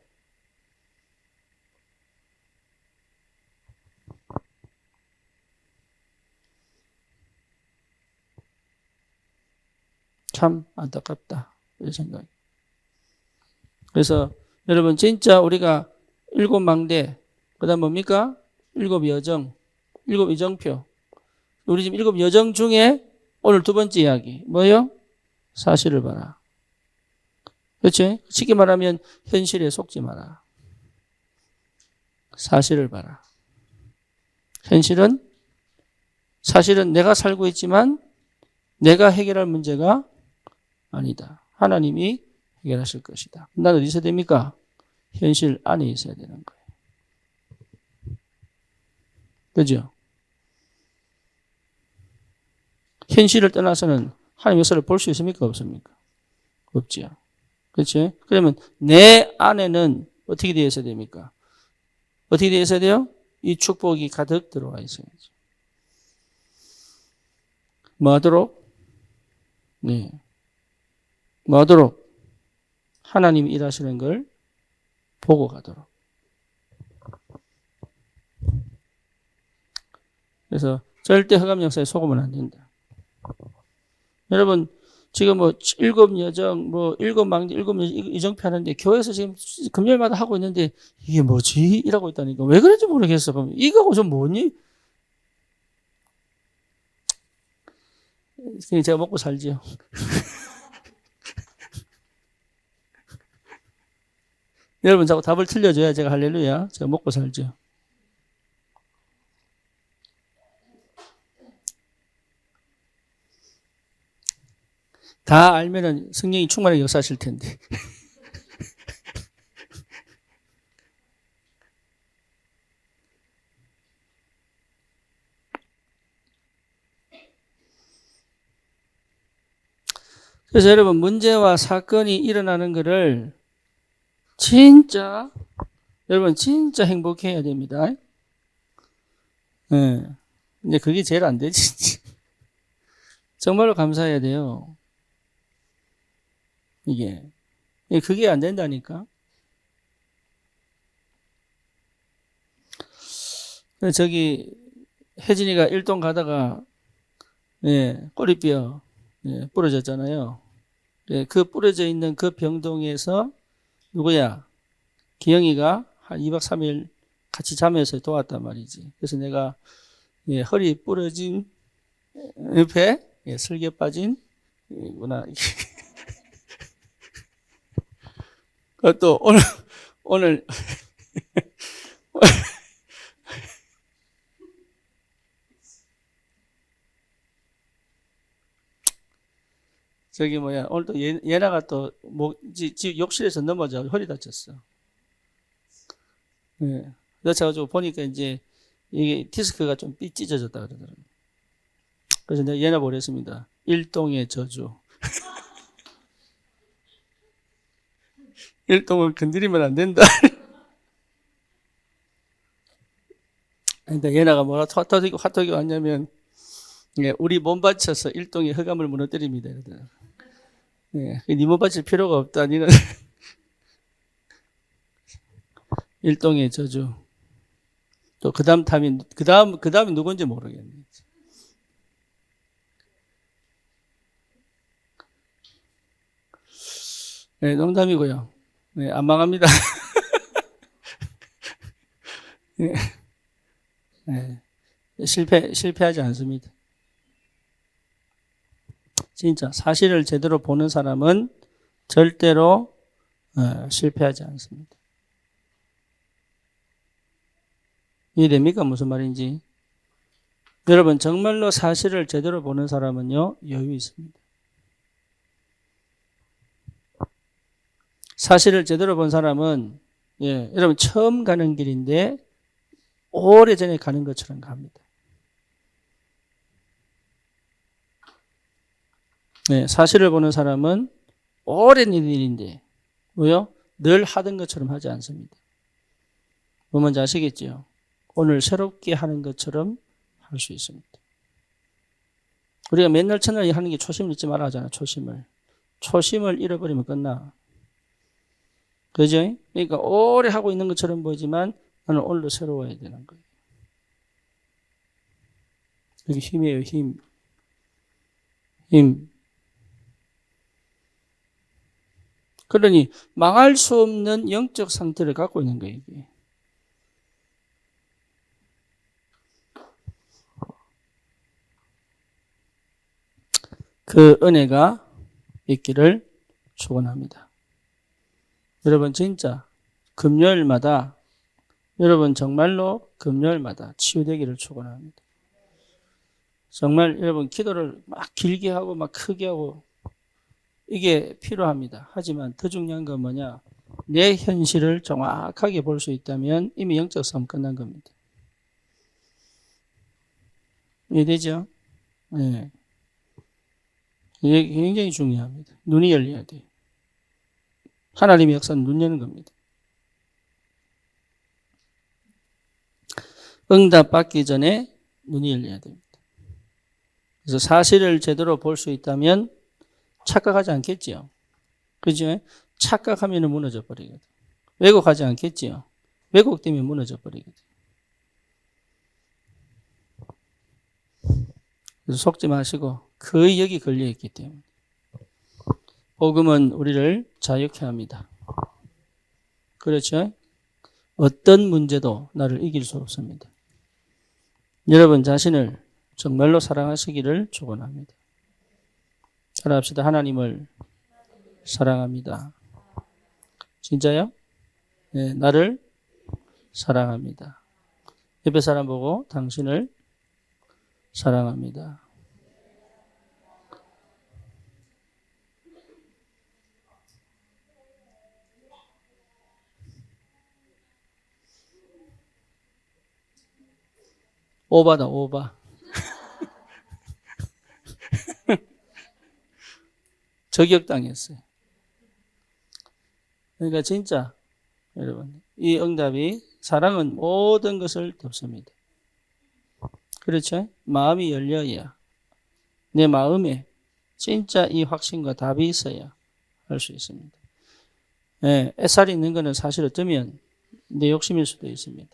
참 안타깝다 이런 생각. 그래서 여러분 진짜 우리가 7망대 그다음 뭡니까? 7여정 7이정표 우리 지금 7여정 중에 오늘 두 번째 이야기 뭐예요? 사실을 봐라. 그렇지? 쉽게 말하면 현실에 속지 마라. 사실을 봐라. 사실은 내가 살고 있지만 내가 해결할 문제가 아니다. 하나님이 해결하실 것이다. 난 어디 있어야 됩니까? 현실 안에 있어야 되는 거예요. 그죠? 현실을 떠나서는 하나님 역사를 볼 수 있습니까? 없습니까? 없지요. 그렇지? 그러면 내 안에는 어떻게 되어 있어야 됩니까? 어떻게 되어 있어야 돼요? 이 축복이 가득 들어와 있어야죠. 뭐 하도록? 네. 뭐 하도록? 하나님이 일하시는 걸 보고 가도록. 그래서 절대 흑암 역사에 속으면 안 된다. 여러분, 지금 뭐 일곱 여정, 뭐 일곱 망대, 일곱 이정표 하는데 교회에서 지금 금요일마다 하고 있는데 이게 뭐지? 이라고 있다니까. 왜 그런지 모르겠어. 그럼 이거하고 좀 뭐니? 제가 먹고 살지요. 여러분 자꾸 답을 틀려줘야 제가 할렐루야. 제가 먹고 살죠. 다 알면은 성령이 충만하게 역사하실 텐데. 그래서 여러분 문제와 사건이 일어나는 것을 진짜 여러분 진짜 행복해야 됩니다. 네. 근데 그게 제일 안 되지. 정말로 감사해야 돼요. 이게 그게 안 된다니까. 저기 혜진이가 일동 가다가 꼬리뼈 부러졌잖아요. 그 부러져 있는 그 병동에서 누구야? 기영이가 한 2박 3일 같이 자면서 도왔단 말이지. 그래서 내가 허리 부러진 옆에 슬개 빠진 이구나. 또 오늘 저기 뭐야 오늘 또 예나가 또 집 욕실에서 넘어져 허리 다쳤어. 예. 그래가지고 보니까 이제 이게 디스크가 좀 삐찢어졌다 그러더라고요. 그래서 내가 예나 보냈습니다. 일동의 저주. 일동을 건드리면 안 된다. 근데 예나가 뭐라 화톡이 왔냐면 우리 몸 바쳐서 일동의 흑암을 무너뜨립니다. 네 몸 바칠 필요가 없다. 니는 일동의 저주. 또 그다음이 누군지 모르겠네. 네, 농담이고요. 네, 안 망합니다. 네, 네, 실패하지 않습니다. 진짜 사실을 제대로 보는 사람은 절대로 실패하지 않습니다. 이해됩니까? 무슨 말인지. 여러분 정말로 사실을 제대로 보는 사람은요 여유 있습니다. 사실을 제대로 본 사람은 여러분 처음 가는 길인데 오래전에 가는 것처럼 갑니다. 사실을 보는 사람은 오랜 일인데 뭐요? 늘 하던 것처럼 하지 않습니다. 뭐 뭔지 아시겠죠? 오늘 새롭게 하는 것처럼 할 수 있습니다. 우리가 맨날 첫날 하는 게 초심을 잊지 말아 하잖아. 초심을 잃어버리면 끝나. 그죠? 그러니까 오래 하고 있는 것처럼 보이지만 나는 오늘도 새로워야 되는 거예요. 여기 힘이에요. 힘. 그러니 망할 수 없는 영적 상태를 갖고 있는 거예요. 이게. 그 은혜가 있기를 축원합니다. 여러분 진짜 금요일마다 여러분 정말로 금요일마다 치유되기를 축원합니다. 정말 여러분 기도를 막 길게 하고 막 크게 하고 이게 필요합니다. 하지만 더 중요한 건 뭐냐? 내 현실을 정확하게 볼 수 있다면 이미 영적 싸움 끝난 겁니다. 이해되죠? 네. 이게 굉장히 중요합니다. 눈이 열려야 돼요. 하나님의 역사는 눈 여는 겁니다. 응답 받기 전에 눈이 열려야 됩니다. 그래서 사실을 제대로 볼 수 있다면 착각하지 않겠지요. 그죠? 착각하면 무너져 버리거든. 왜곡하지 않겠지요. 왜곡되면 무너져 버리거든. 그래서 속지 마시고 거의 여기 걸려 있기 때문에 복음은 우리를 자유케 합니다. 그렇죠? 어떤 문제도 나를 이길 수 없습니다. 여러분 자신을 정말로 사랑하시기를 축원합니다. 따라합시다. 하나님을 사랑합니다. 진짜요? 네, 나를 사랑합니다. 옆에 사람 보고 당신을 사랑합니다. 오바다, 오바. 저격당했어요. 그러니까 진짜 여러분 이 응답이 사랑은 모든 것을 덮습니다. 그렇죠? 마음이 열려야 내 마음에 진짜 이 확신과 답이 있어야 할 수 있습니다. 예, 애살이 있는 것은 사실 어쩌면 내 욕심일 수도 있습니다.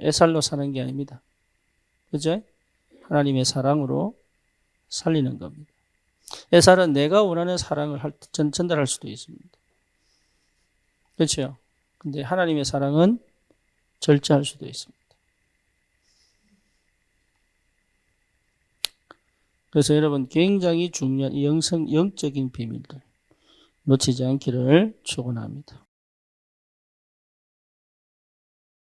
애살로 사는 게 아닙니다. 그죠? 하나님의 사랑으로 살리는 겁니다. 애살은 내가 원하는 사랑을 전달할 수도 있습니다. 그렇죠? 근데 하나님의 사랑은 절제할 수도 있습니다. 그래서 여러분 굉장히 중요한 영적인 비밀들 놓치지 않기를 축원합니다.